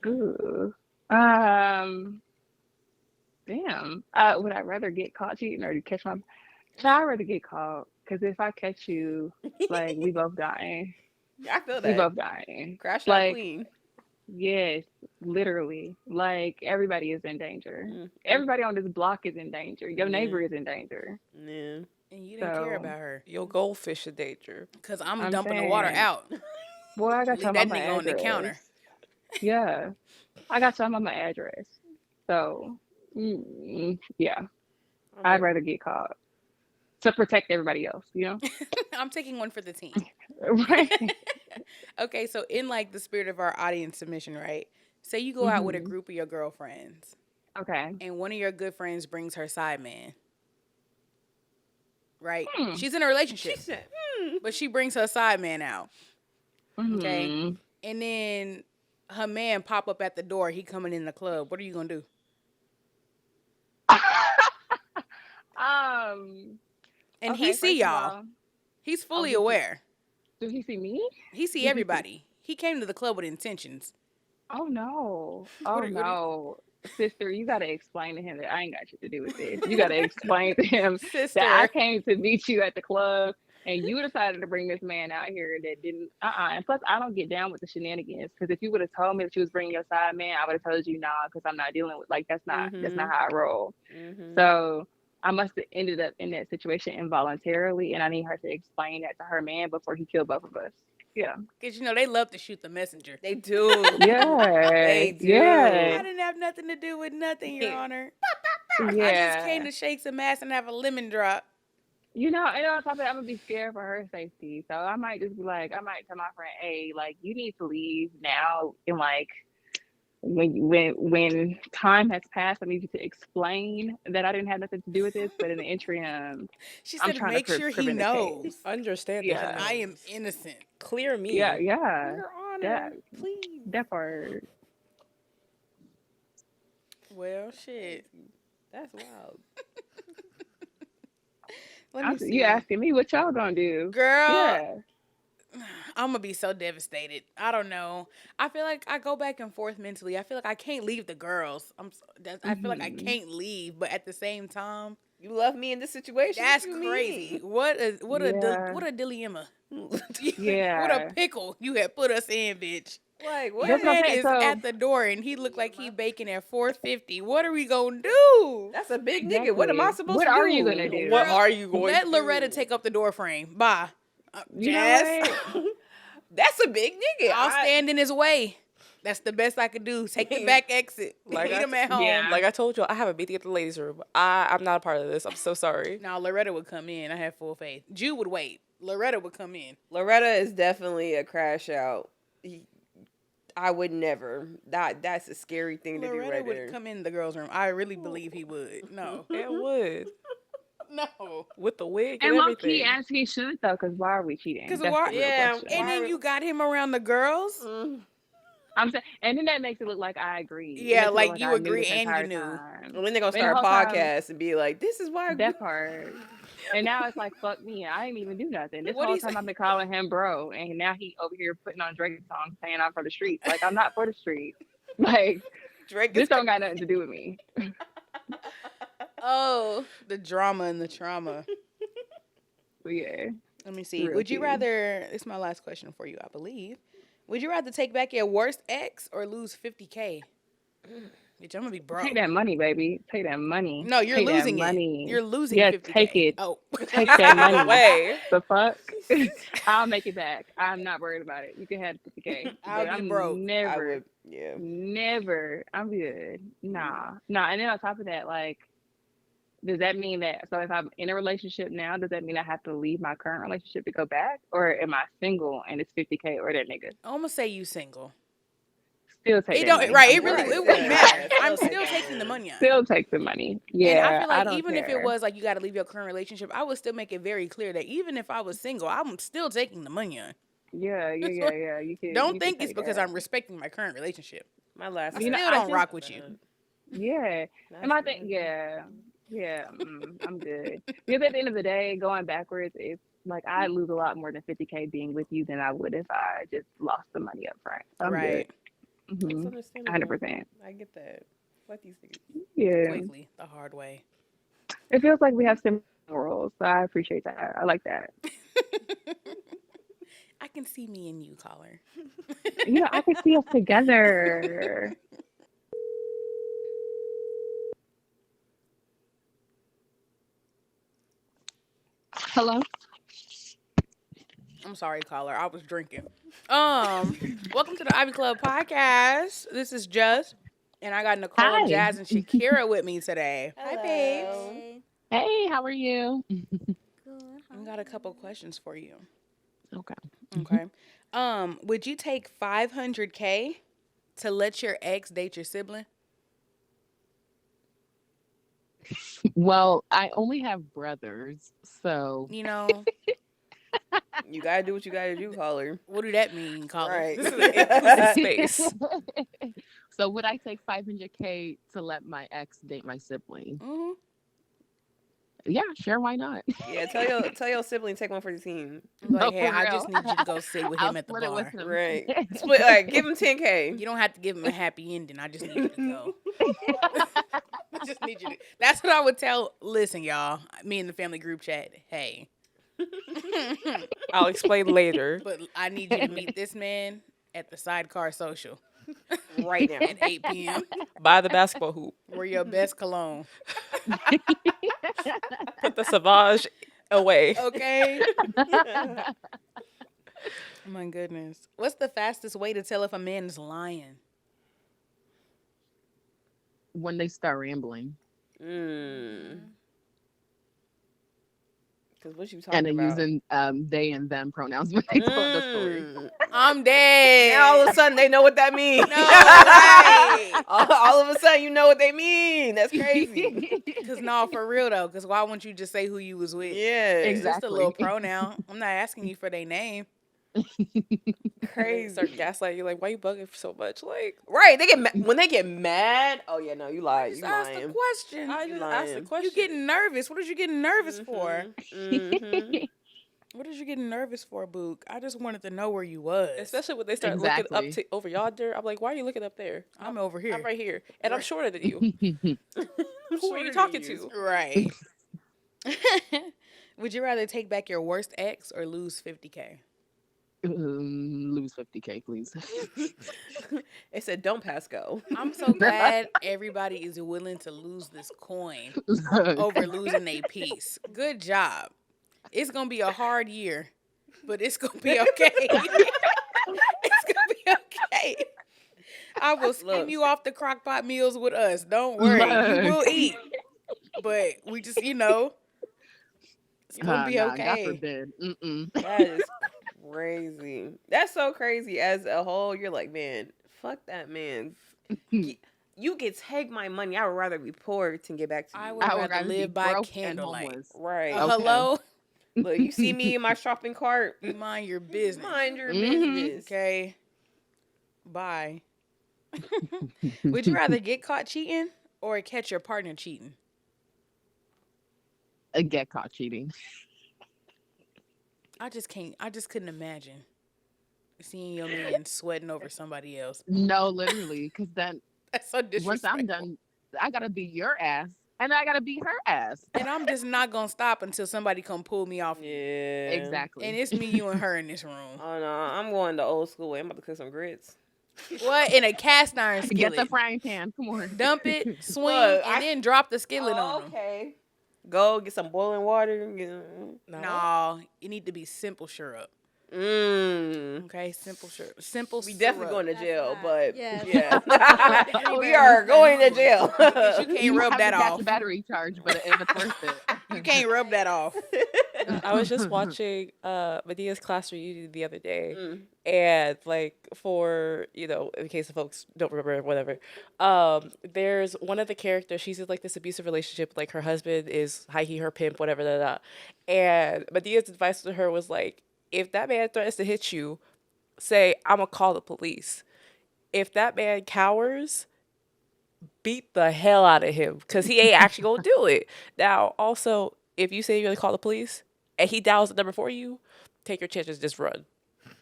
Ooh. Damn. Would I rather get caught cheating or catch my? I'd rather get caught because if I catch you, like we both dying. I feel We that. both dying. Crash out Like, clean. yes, literally. Like everybody is in danger. Everybody on this block is in danger. Your neighbor is in danger. Yeah. And you didn't care So, about her. Your goldfish in danger. Because I'm I'm dumping the water saying, out. boy, I got Leave your that mama nigga on the counter. address. Yeah, I got your mama address. So, yeah, I'd rather get caught to protect everybody else. You know, I'm taking one for the team. right? Okay, so in like the spirit of our audience submission, right? Say you go out with a group of your girlfriends, Okay. and one of your good friends brings her side man. Right? Hmm. She's in a relationship, She said, but she brings her side man out. Okay, Mhm. and then her man pop up at the door. He coming in the club. What are you gonna do? And Okay, he see first of y'all. all, He's fully he see- aware. do he see me? He see everybody. He came to the club with intentions. Oh no. What Oh are- no. Sister, you gotta explain to him that I ain't got shit to do with this. You gotta explain to him Sister. that I came to meet you at the club and you decided to bring this man out here that didn't and plus I don't get down with the shenanigans because if you would have told me that you was bringing your side man, I would have told you nah because I'm not dealing with like that's not how I roll. So I must have ended up in that situation involuntarily and I need her to explain that to her man before he killed both of us. Yeah. Because, they love to shoot the messenger. they do. Yeah. They do. I Yeah. didn't have nothing to do with nothing, Your Honor. Yeah. I just came to shake some ass and have a lemon drop. And on top of that, I'm gonna be scared for her safety. So I might just be like, I might tell my friend, hey, like you need to leave now. And like when time has passed, I need you to explain that I didn't have nothing to do with this. But in the interim, She I'm said, trying make to sure he prevent a knows. case. Understand Yeah. that. I am innocent. Clear me. Yeah. Your Honor, That please. that part. Well, shit. That's wild. Let me see. You asking me what y'all gonna do? Girl, Yeah. I'm going to be so devastated. I don't know. I feel like I go back and forth mentally. I feel like I can't leave the girls. I feel like I can't leave, but at the same time, You love me in this situation. that's What you crazy. mean? What a Yeah. dilemma. Yeah. What a pickle you had put us in, bitch. Like Your what? That's what I'm man saying, is so- at the door and he looked like he baking at 450. What are we gonna do? That's a big nigga. What am I supposed What to do? are you gonna do? What are you going Let to Loretta do? take up the door frame. Bye. You know Jazz, what? That's a big nigga. I'll stand in his way. That's the best I could do. Take the back exit. Like Meet I him at home. Yeah. Like I told you, I have a meeting at the ladies' room. I'm not a part of this. I'm so sorry. Now Loretta would come in. I have full faith. Jew would wait. Loretta would come in. Loretta is definitely a crash out. I would never. That's a scary thing to do Loretta right would there. come in the girls' room. I really believe he would. No. It would. No. With the wig and And low everything. key, as he should though, because why are we cheating? 'Cause That's why- the real yeah, question. And then you got him around the girls? Mm. I'm saying, and then that makes it look like I agree. It Yeah, makes it look like you I knew agree this and you entire knew. time. And then they're gonna And the start a whole time- podcast and be like, "This is why." That part. And now it's like, fuck me. I didn't even do nothing. This What'd whole he time say? I've been calling him bro. And now he over here putting on Drake songs saying I'm for the streets. Like, I'm not for the streets. Like, Drake this is don't got nothing to do with me. Oh, the drama and the trauma. But yeah. Let me see. Real Would you kid. rather, this is my last question for you, I believe. Would you rather take back your worst ex or lose 50K? Bitch, I'm going to be broke. Take that money, baby. Take that money. No, you're Take that losing it. money. You're losing Yeah, 50K. take it. Oh. Take that money. No way. The fuck? I'll make it back. I'm not worried about it. You can have 50K. I'll But be I'm broke. I Never, would, yeah. never. I'm good. Nah. And then on top of that, like, does that mean that, so if I'm in a relationship now, does that mean I have to leave my current relationship to go back? Or am I single and it's 50K or that nigga? I'm going to say you single. Still take It that don't, money. right, I'm it really, good. it wouldn't Yeah. matter. Still I'm take still it. taking the money on. Still take the money. Yeah. And I feel like don't even if care. it was like you got to leave your current relationship, I would still make it very clear that even if I was single, I'm still taking the money on. Yeah. You can, Don't you think can it's take because that. I'm respecting my current relationship. My last. I You know, still I don't just- rock with you. Yeah. And my thing, I'm good. Because at the end of the day, going backwards, it's like I lose a lot more than 50K being with you than I would if I just lost the money up front. So I'm Right. It's Mhm. understandable. 100%. I get that. Fuck these niggas. Yeah. Quickly, the hard way. It feels like we have similar roles, so I appreciate that. I like that. I can see me and you, caller. I can see us together. Hello? I'm sorry, caller. I was drinking. Welcome to the Ivy Club podcast. This is Just, and I got Nicole, Hi. Jazz, and Shakirah with me today. Hi, babes. Hey. Hey, how are you? Good. I got a couple questions for you. Okay. Okay. Would you take $500K to let your ex date your sibling? Well, I only have brothers, so You know, You gotta do what you gotta do, caller. what do that mean, caller? Right. This is an inclusive space. so would I take 500K to let my ex date my sibling? Mm-hmm. Yeah, sure, why not? Yeah, tell your sibling take one for the team. Like, No, hey, for I real. just need you to go sit with I'll him at the split it bar. with him. Right. Split. All right, give him 10K. You don't have to give him a happy ending. I just need you to go. I just need you to. That's what I would tell. Listen, y'all. Me and the family group chat. Hey, I'll explain later. but I need you to meet this man at the sidecar social Right now. at 8 p.m. Buy the basketball hoop. Wear your best cologne. Put the Savage away. Okay. My goodness. What's the fastest way to tell if a man is lying? When they start rambling Because what you and talking then about? using they and them pronouns when they tell the story. I'm dead. Now all of a sudden they know what that means. No, right. all of a sudden you know what they mean. That's crazy. Because, no, for real, though. Because why wouldn't you just say who you was with? Yeah. It's just a little Exactly. pronoun. I'm not asking you for their name. Crazy. Start gaslighting you like, why you bugging so much? Like, Right. They get when they get mad. Oh yeah, no, you lied. Just You ask the lying. question. I just asked the lying. question. You getting nervous. What are you getting nervous for? Mhm. What are you getting nervous for, Book? I just wanted to know where you was. Especially when they start Exactly. looking up to over yonder. I'm like, why are you looking up there? I'm over here. I'm right here. And I'm Right. shorter than you. Who are you Shorter talking than you. to? Right. Would you rather take back your worst ex or lose 50K? Lose 50K, please. It said don't pass go. I'm so glad everybody is willing to lose this coin over losing a piece. Good job. It's going to be a hard year, but it's going to be okay. It's going to be okay. I will skim Look. you off the crockpot meals with us. Don't worry. You will eat. But we just, it's going to be God okay. forbid. Mm-mm. That is crazy. That's so crazy. As a whole, you're like, man, fuck that man. You can take my money. I would rather be poor to get back to you. I would I would rather rather be live by broke and candlelight. homeless. Right. Okay. Hello? Look, you see me in my shopping cart. You mind your business. Mind your Mhm. business. Okay. Bye. Would you rather get caught cheating or catch your partner cheating? Get caught cheating. I just couldn't imagine seeing your man sweating over somebody else. No, literally, because then That's so disrespectful. once I'm done, I gotta beat your ass, and I gotta beat her ass. And I'm just not gonna stop until somebody come pull me off. Yeah. Exactly. And it's me, you, and her in this room. Oh no, I'm going the old school way. I'm about to cook some grits. What? In a cast iron Get skillet. the frying pan. Come on. Dump it, swing, Look, and then drop the skillet on them. Okay. Go get some boiling water. No, you need to be simple syrup. Okay, simple syrup. Simple We syrup. definitely going to That's jail, not- but yes. yeah, we are going to jail. You can't rub have that to catch off. a battery charge, but if it's worth it. You can't rub that off. I was just watching Medea's class reunion the other day. Mm. And like for, in case the folks don't remember, whatever, there's one of the characters, she's in like this abusive relationship, like her husband is high-key her pimp, whatever, and Medea's advice to her was like, if that man threatens to hit you, say, I'm gonna call the police. If that man cowers, beat the hell out of him, because he ain't actually gonna do it. Now, also, if you say you're gonna call the police and he dials the number for you, take your chances, just run.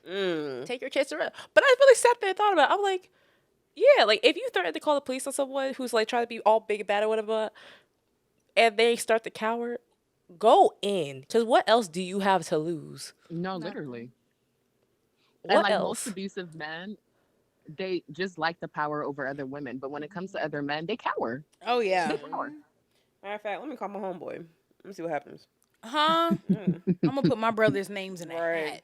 Take your chance to run. But I really sat there and thought about it. I'm like, Yeah, like if you threaten to call the police on someone who's like trying to be all big and bad or whatever, and they start to cower, go in. Because what else do you have to lose? No, Nothing. literally. And What like else? most abusive men, they just like the power over other women. But when it comes to other men, they cower. Oh yeah. They cower. Matter of fact, let me call my homeboy. Let me see what happens. Huh? Mm. I'm gonna put my brother's names in a Right. hat.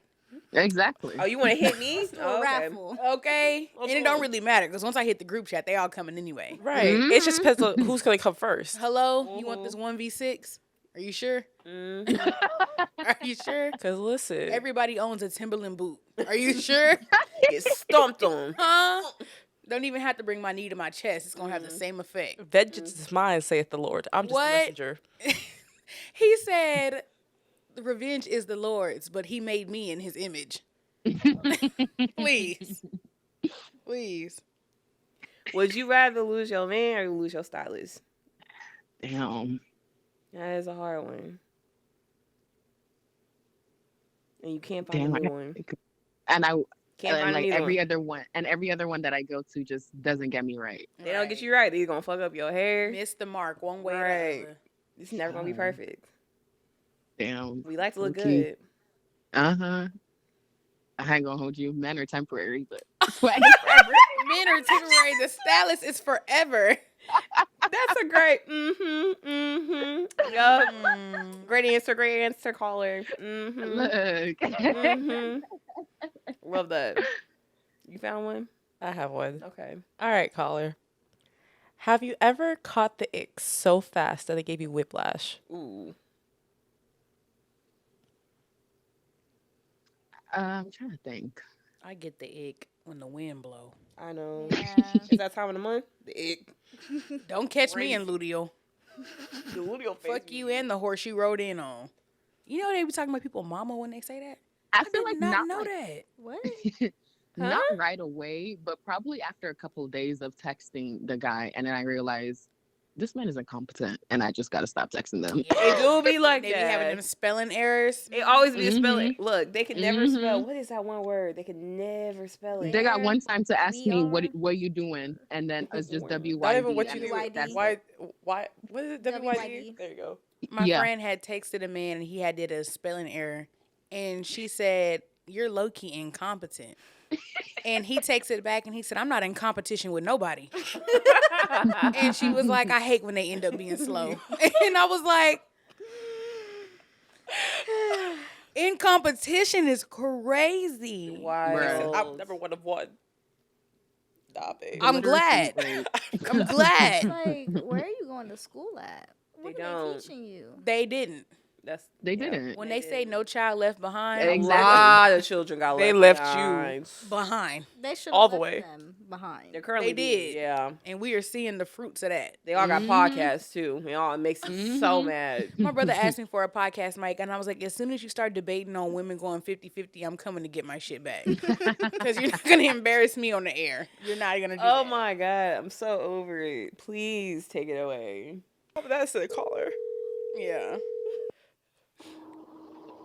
Exactly. Oh, you want to hit me? Do a Oh, okay. raffle. Okay. And it don't really matter because once I hit the group chat, they all coming anyway. Right. It just depends on who's going to come first. Hello? You want this 1v6? Are you sure? Mhm. Are you sure? Because listen, Everybody owns a Timberland boot. Are you sure? Get stomped on. Huh? Don't even have to bring my knee to my chest. It's gonna have the same effect. vengeance is mine, saith the Lord. I'm just What? a messenger. He said, "The revenge is the Lord's, but He made me in His image." Please, please. Would you rather lose your man or lose your stylist? Damn. That is a hard one. And you can't find Damn. a new one. And I Can't and find like another every one. other one, and every other one that I go to just doesn't get me right. They don't get you right. They're going to fuck up your hair. Miss the mark one way or Right. the other. It's never going to be perfect. Damn. We like to look Okay. good. Uh-huh. I ain't gonna hold you. Men are temporary, but swag is forever. Men are temporary. The stylist is forever. That's a great, Yup. Great answer, caller. Look. Love that. You found one? I have one. Okay. All right, caller. Have you ever caught the ick so fast that it gave you whiplash? Ooh. I'm trying to think. I get the ick when the wind blow. I know. Yeah. Is that time of the month? The ick. Don't catch me in Ludio. The luteal phase. Fuck you and the horse you rode in on. You know they be talking about people mama when they say that? I I feel did like not not know like, that. What? not right away, but probably after a couple of days of texting the guy, and then I realized this man is incompetent, and I just gotta stop texting them. It do be like They be having them that. spelling errors. It always be a spelling. Look, they can never spell. Mhm. What is that one word? They can never spell it. They got one time to ask me VR. what you doing, and then it's just Not WYD. Not even what you and do. WYD. that's it. Why? What is it? WYD? WYD. There you go. My Yeah. friend had texted a man and he had did a spelling error. And she said, "You're low-key incompetent." And he texted back and he said, "I'm not in competition with nobody." And she was like, "I hate when they end up being slow." And I was like, in competition is crazy. Wild. I'm number one of one. Nah, babe. I'm Literacy glad. rate. I'm glad. Like, where are you going to school at? What They are they don't. teaching you? They didn't. That's They yeah. didn't. When They they say didn't. no child left behind, A Exactly. lot of children got They left left you. behind. behind. They should All have the left way. them behind. They currently They did. Yeah. And we are seeing the fruits of that. They all got Mhm. podcasts too. It makes me so mad. My brother asked me for a podcast mic, and I was like, as soon as you start debating on women going 50-50, I'm coming to get my shit back. Because you're not going to embarrass me on the air. You're not going to do Oh that. my god, I'm so over it. Please take it away. Oh, that's the caller. Yeah.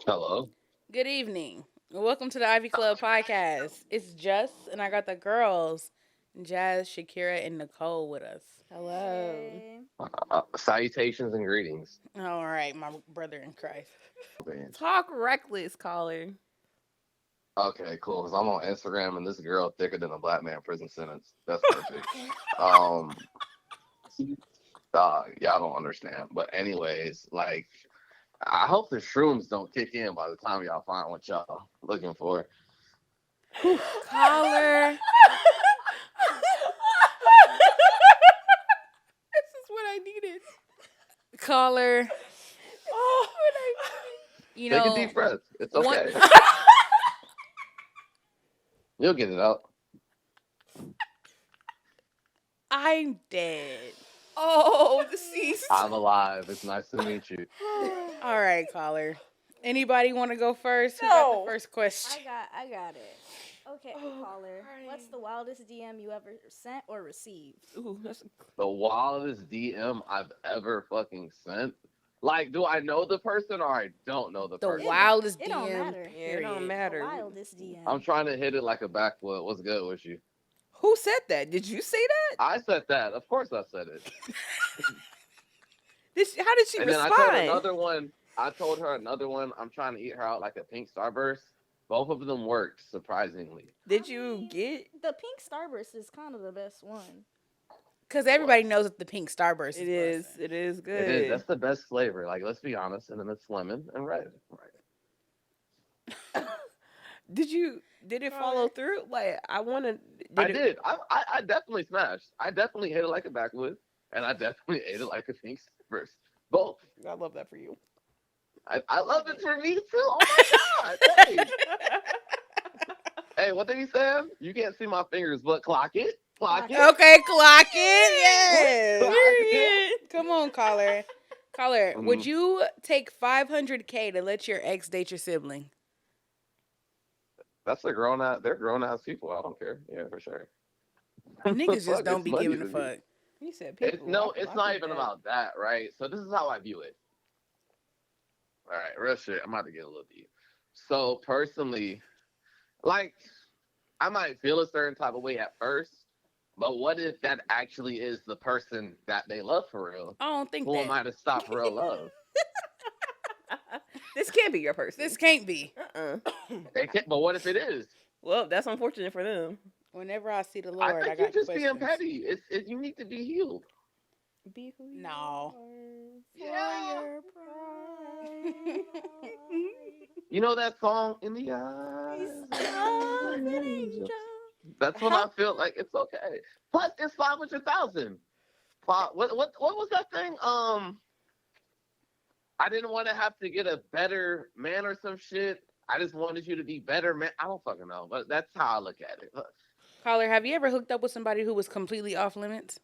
Hello. Good evening. Welcome to the Ivy Club podcast. It's Just, and I got the girls, Jazz, Shakirah, and Nicole with us. Hello. Hey. Salutations and greetings. All right, my brother in Christ. Talk reckless, caller. Okay, cool. Because I'm on Instagram and this girl thicker than a black man prison sentence. That's perfect. Y'all don't understand. But anyways, like, I hope the shrooms don't kick in by the time y'all find what y'all looking for. Caller. This is what I needed. Caller. Oh, You Take know, a deep breath. It's one- okay. You'll get it out. I'm dead. oh, deceased. I'm alive. It's nice to meet you. All right, caller. Anybody want to go first? Who got No. the first question? I got it. Okay, caller. What's the wildest DM you ever sent or received? Ooh, that's The wildest DM I've ever fucking sent. Like, do I know the person or I don't know the The person? wildest It DM. don't matter. yeah, it don't period. matter. The wildest DM. I'm trying to hit it like a backfoot. What's good with you? Who said that? Did you say that? I said that. Of course I said it. How did she And then respond? I told her another one. I'm trying to eat her out like a pink starburst. Both of them worked, surprisingly. Did you get? The pink starburst is kind of the best one. Because everybody knows that the pink starburst It is. is. It is good. It is. That's the best flavor. Like, let's be honest. And then it's lemon and red. Right. Did it follow through? Like, I want to. I did. I definitely smashed. I definitely ate it like a backwood, and I definitely ate it like a pink starburst. Both. I love that for you. I love it for me too. Oh my god! Hey. Hey, what did he say? You can't see my fingers, but clock it. Clock it. Okay, clock it. Yes. Clock it. Come on, caller. Caller, Mhm. would you take $500K to let your ex date your sibling? That's they're grown ass people. I don't care. Yeah, for sure. Niggas Fuck, just don't it's be money giving a to me. fuck. He said, It's people. it's not even about that, right? So this is how I view it. All right, real shit. I'm about to get a little deep. So personally, like, I might feel a certain type of way at first, but what if that actually is the person that they love for real? I don't think Who am that. I to stop real love? This can't be your person. This can't be. It can't, but what if it is? Well, that's unfortunate for them. Whenever I see the I Lord, I, think got you're just questions. being petty. You need to be healed. Be who you No. Yeah. Pride. You know that song, In the Eyes of an Angel? That's when I feel like it's okay. Plus, it's 500,000. What was that thing? I didn't want to have to get a better man or some shit. I just wanted you to be better, man. I don't fucking know, but that's how I look at it. Caller, have you ever hooked up with somebody who was completely off limits?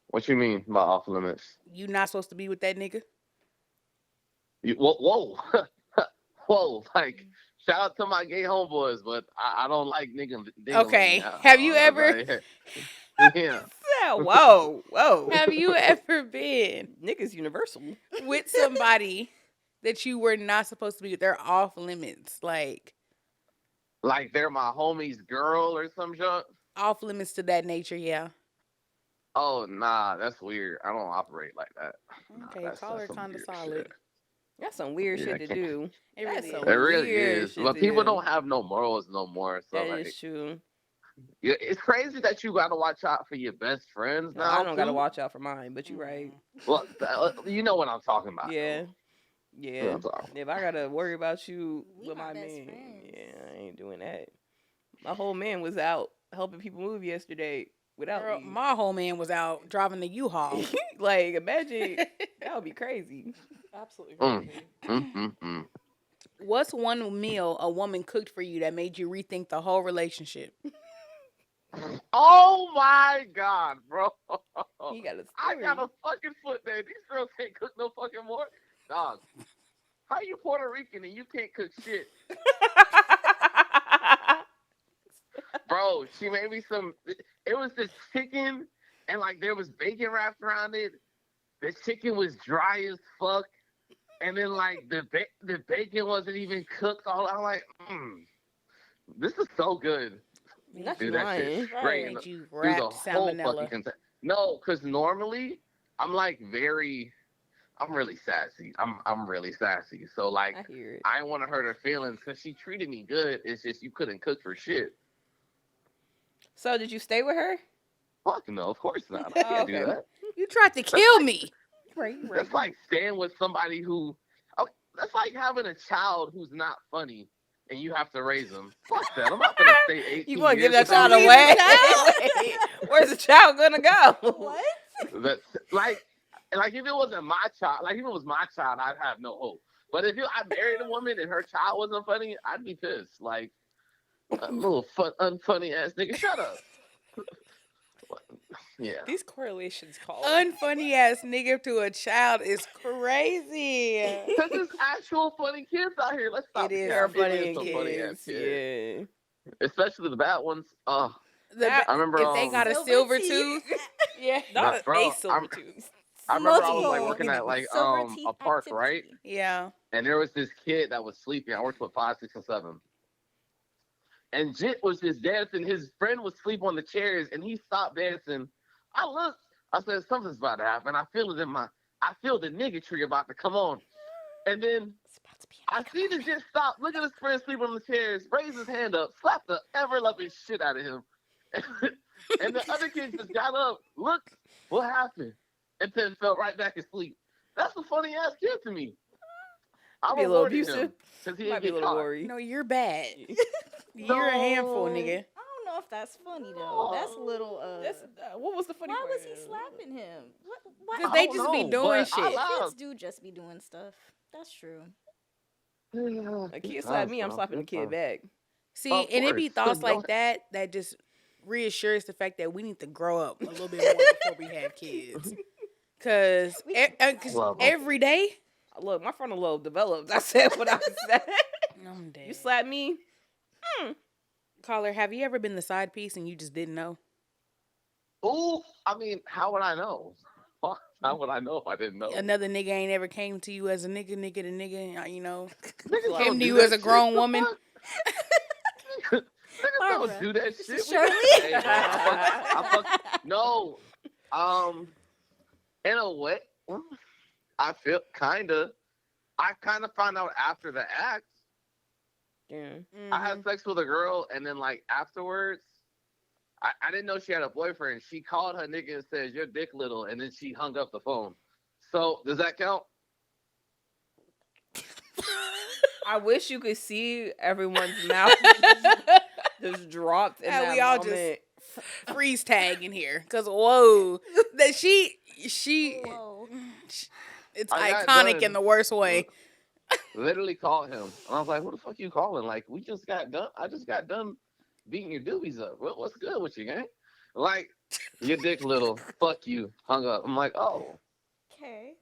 What you mean by off limits? You not supposed to be with that nigga? Whoa. Whoa. Like, shout out to my gay homeboys, but I don't like niggas. Okay. Have you ever? Yeah. Yeah, whoa. Have you ever been Niggas universal. with somebody that you were not supposed to be with? They're off limits, like They're my homie's girl or some junk. off limits to that nature. Yeah. Oh, nah, that's weird. I don't operate like that. Okay, That's caller some kind of weird solid. shit. That's some weird Yeah, shit I to can't- do. It That's really some is. It really weird is. shit But to people do. don't have no morals no more. So That like, is true. yeah, it's crazy that you gotta watch out for your best friends No, now. I don't gotta too. watch out for mine, but you're right. Well, you know what I'm talking about. Yeah. though. Yeah. That's all. If I gotta worry about you We with not my best man, friends. yeah, I ain't doing that. My whole man was out helping people move yesterday without Girl, me. my whole man was out driving the U-Haul. Like, imagine that would be crazy. Absolutely. Mm. crazy. What's one meal a woman cooked for you that made you rethink the whole relationship? Oh my god, bro! He got a I story. got a fucking foot there. These girls can't cook no fucking more. Dog, how you Puerto Rican and you can't cook shit? Bro, she made me some. It was this chicken, and like there was bacon wrapped around it. The chicken was dry as fuck, and then like the bacon wasn't even cooked. I'm like, this is so good. Not Dude, you that shit's lying. straight Made you through wrap the whole fucking salmonella. container. No, because normally I'm like I'm really sassy. I'm really sassy. So like I hear it. I didn't want to hurt her feelings because she treated me good. It's just you couldn't cook for shit. So did you stay with her? Fuck no, of course not. I can't do Okay. that. You tried to kill me. Right. That's like staying with somebody who. Oh, that's like having a child who's not funny and you have to raise them. Fuck that. I'm not gonna stay 18 You want to give years that with child you. away? Wait, where's the child gonna go? What? That's like if it wasn't my child, like if it was my child, I'd have no hope. But if I married a woman and her child wasn't funny, I'd be pissed. Like a little unfunny ass nigga. Shut up. Yeah. These correlations call. Unfunny ass nigga to a child is crazy. Because there's actual funny kids out here. Let's stop. It is There are some funny funny kids. kids. Yeah. Especially the bad ones. Oh, I remember, if they got a Silver silver teeth. tooth. Yeah. Not Bro, a silver tooth. I remember I was Multiple like working at like silver teeth a park, activity. right? Yeah. And there was this kid that was sleeping. I worked with 5, 6, and 7. and Jit was just dancing. His friend was asleep on the chairs, and he stopped dancing. I looked. I said, something's about to happen. I feel the nigga tree about to come on. And then I see the Jit stop, look at his friend sleeping on the chairs, raise his hand up, slap the ever-loving shit out of him. And the other kid just got up, looked, what happened? And then fell right back asleep. That's a funny-ass kid to me. Be a little abusive. Because he Might ain't be a get little caught. worried. No, you're bad. You're a handful, nigga. I don't know if that's funny though. That's a little. What was the funny Why part? was he slapping him? What? Because I they don't just be know, doing but I shit. laughed. Kids do just be doing stuff. That's true. A kid slap me, I'm slapping the kid back. See, Of and it be course. thoughts like that just reassures the fact that we need to grow up a little bit more before we have kids. Because Love 'em. every day, Look, my frontal lobe developed. I said what I said. I'm dead. You slap me? Caller, have you ever been the side piece and you just didn't know? Ooh, I mean, how would I know? How would I know if I didn't know? Another nigga ain't ever came to you as a nigga, you know, Niggas came don't to do you that as a shit. grown The woman. fuck? Niggas Barbara, don't do that this shit. is We Shirley. just- Hey, no. In a way, I feel I kind of found out after the act. Yeah. I had sex with a girl, and then like afterwards, I didn't know she had a boyfriend. She called her nigga and said, "Your dick little," and then she hung up the phone. So does that count? I wish you could see everyone's mouth just dropped in Yeah, that we all moment. just freeze tag in here. Because, whoa, that she, Whoa. it's I got iconic done. in the worst way. Literally called him. And I was like, "What the fuck you calling? Like, we just got done. I just got done beating your doobies up. What's good with you, gang? Like, your dick little. Fuck you." Hung up. I'm like, "Oh, Okay.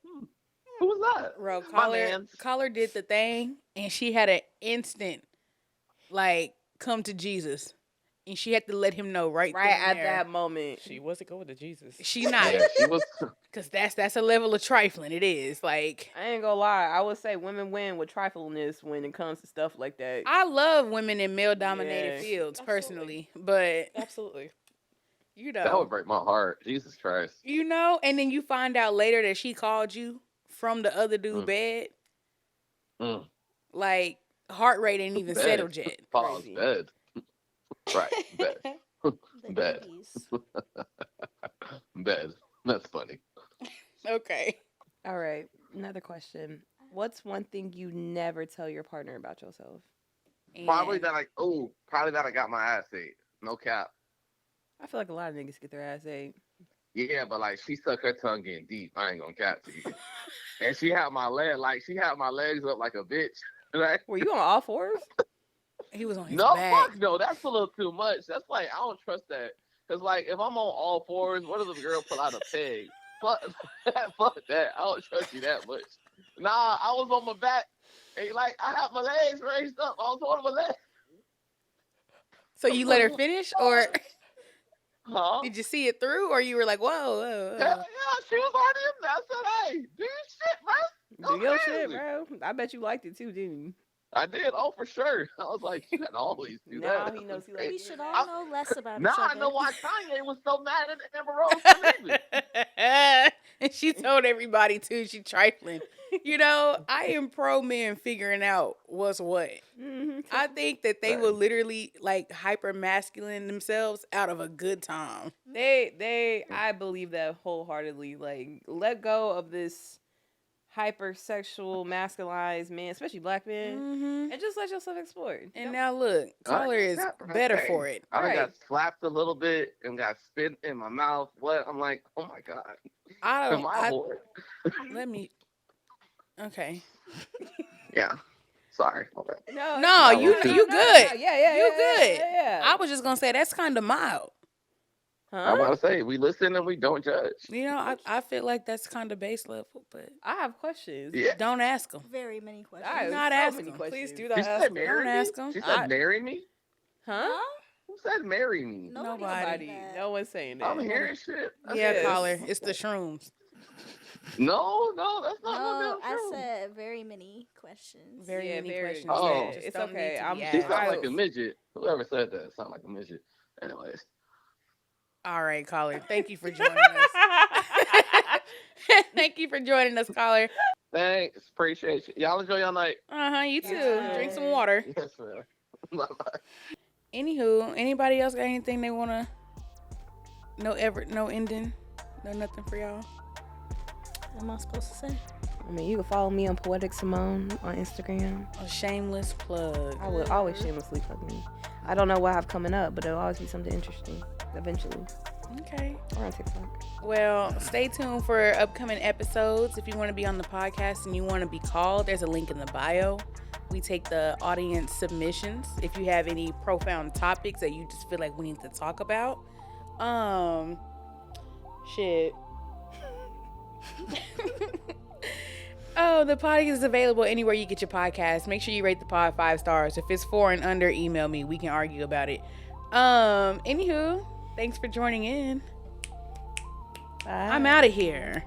who was that?" Bro, My mans. caller did the thing, and she had an instant, like, come to Jesus. And she had to let him know right Right then and at there. that moment. She wasn't going to Jesus. She not. Yeah, she was. Because that's a level of trifling. It is. Like, I ain't gonna lie. I would say women win with trifleness when it comes to stuff like that. I love women in male-dominated Yeah. fields, Absolutely. personally. But, Absolutely. you That know. would break my heart. Jesus Christ. You know, and then you find out later that she called you from the other dude bed. Mm. Like, heart rate ain't even Bed. settled yet. Pause. Crazy. Bed. Right. Bed. The Bad. babies. Bed. That's funny. Okay. All right. Another question. What's one thing you never tell your partner about yourself? Probably And that I got my ass ate. No cap. I feel like a lot of niggas get their ass ate. Yeah, but like she sucked her tongue in deep. I ain't gonna cap to you. And she had my legs up like a bitch. Like, Were you on all fours? he was on his no, back. fuck no. That's a little too much. That's like I don't trust that. Cause like if I'm on all fours, what if the girl pull out a peg? Fuck that. I don't trust you that much. Nah, I was on my back. And like I had my legs raised up. I was on my legs. So you let her finish, or Huh? did you see it through, or you were like, whoa, whoa, Hell whoa. yeah, she was already in there. I said, "Hey, do your shit, bro. Do your shit, bro. I bet you liked it too, didn't you? I did. Oh, for sure. I was like, you can always do Now that. he knows he We likes should it. all know less about Now each I other. know why Kanye was so mad at Amber Rose for leaving. And she told everybody too. She trifling. You know, I am pro men figuring out what's what. Mm-hmm. I think that they will literally like hyper masculine themselves out of a good time. I believe that wholeheartedly. Like, let go of this hypersexual, masculinized man, especially black men, Mm-hmm. and just let yourself explore. And now look, Caller is better for it. I Right. got slapped a little bit and got spit in my mouth. What? I'm like, oh my God. I Am don't. I bored? Let me. Okay. Yeah. Sorry. Okay. No, you good. Yeah, You good. Yeah. I was just gonna say that's kind of mild. I'm Huh? about to say, we listen and we don't judge. You know, I feel like that's kind of base level, but I have questions. Yeah. don't ask them. Very many questions. I have Not so ask many them. questions. Please do She that. said marry Don't me? ask 'em. She said marry me? Huh? Who said marry me? Nobody Nobody. said that. No one's saying that. I'm hearing shit. That's Yeah, Yes. Caller, it's the shrooms. No, that's not No, no damn I true. said very many questions. Very Yeah, many very questions. good. that Oh. just It's don't okay. need to I'm- be She asked. sound like a midget. Whoever said that sound like a midget. Anyways. All right, caller. Thank you for joining us. Thank you for joining us, caller. Thanks. Appreciate you. Y'all enjoy your night. You too. Yeah. Drink some water. Yes, man. Bye-bye. Anywho, anybody else got anything they wanna? No ending, no nothing for y'all. What am I supposed to say? I mean, you can follow me on Poetic Simone on Instagram. A shameless plug. I will always shamelessly plug me. I don't know what I have coming up, but it'll always be something interesting eventually. Okay. Or on TikTok. Well, stay tuned for upcoming episodes. If you want to be on the podcast and you want to be called, there's a link in the bio. We take the audience submissions. If you have any profound topics that you just feel like we need to talk about, shit. Oh, the podcast is available anywhere you get your podcast. Make sure you rate the pod 5 stars. If it's 4 and under, email me. We can argue about it. Anywho, thanks for joining in. Bye. I'm out of here.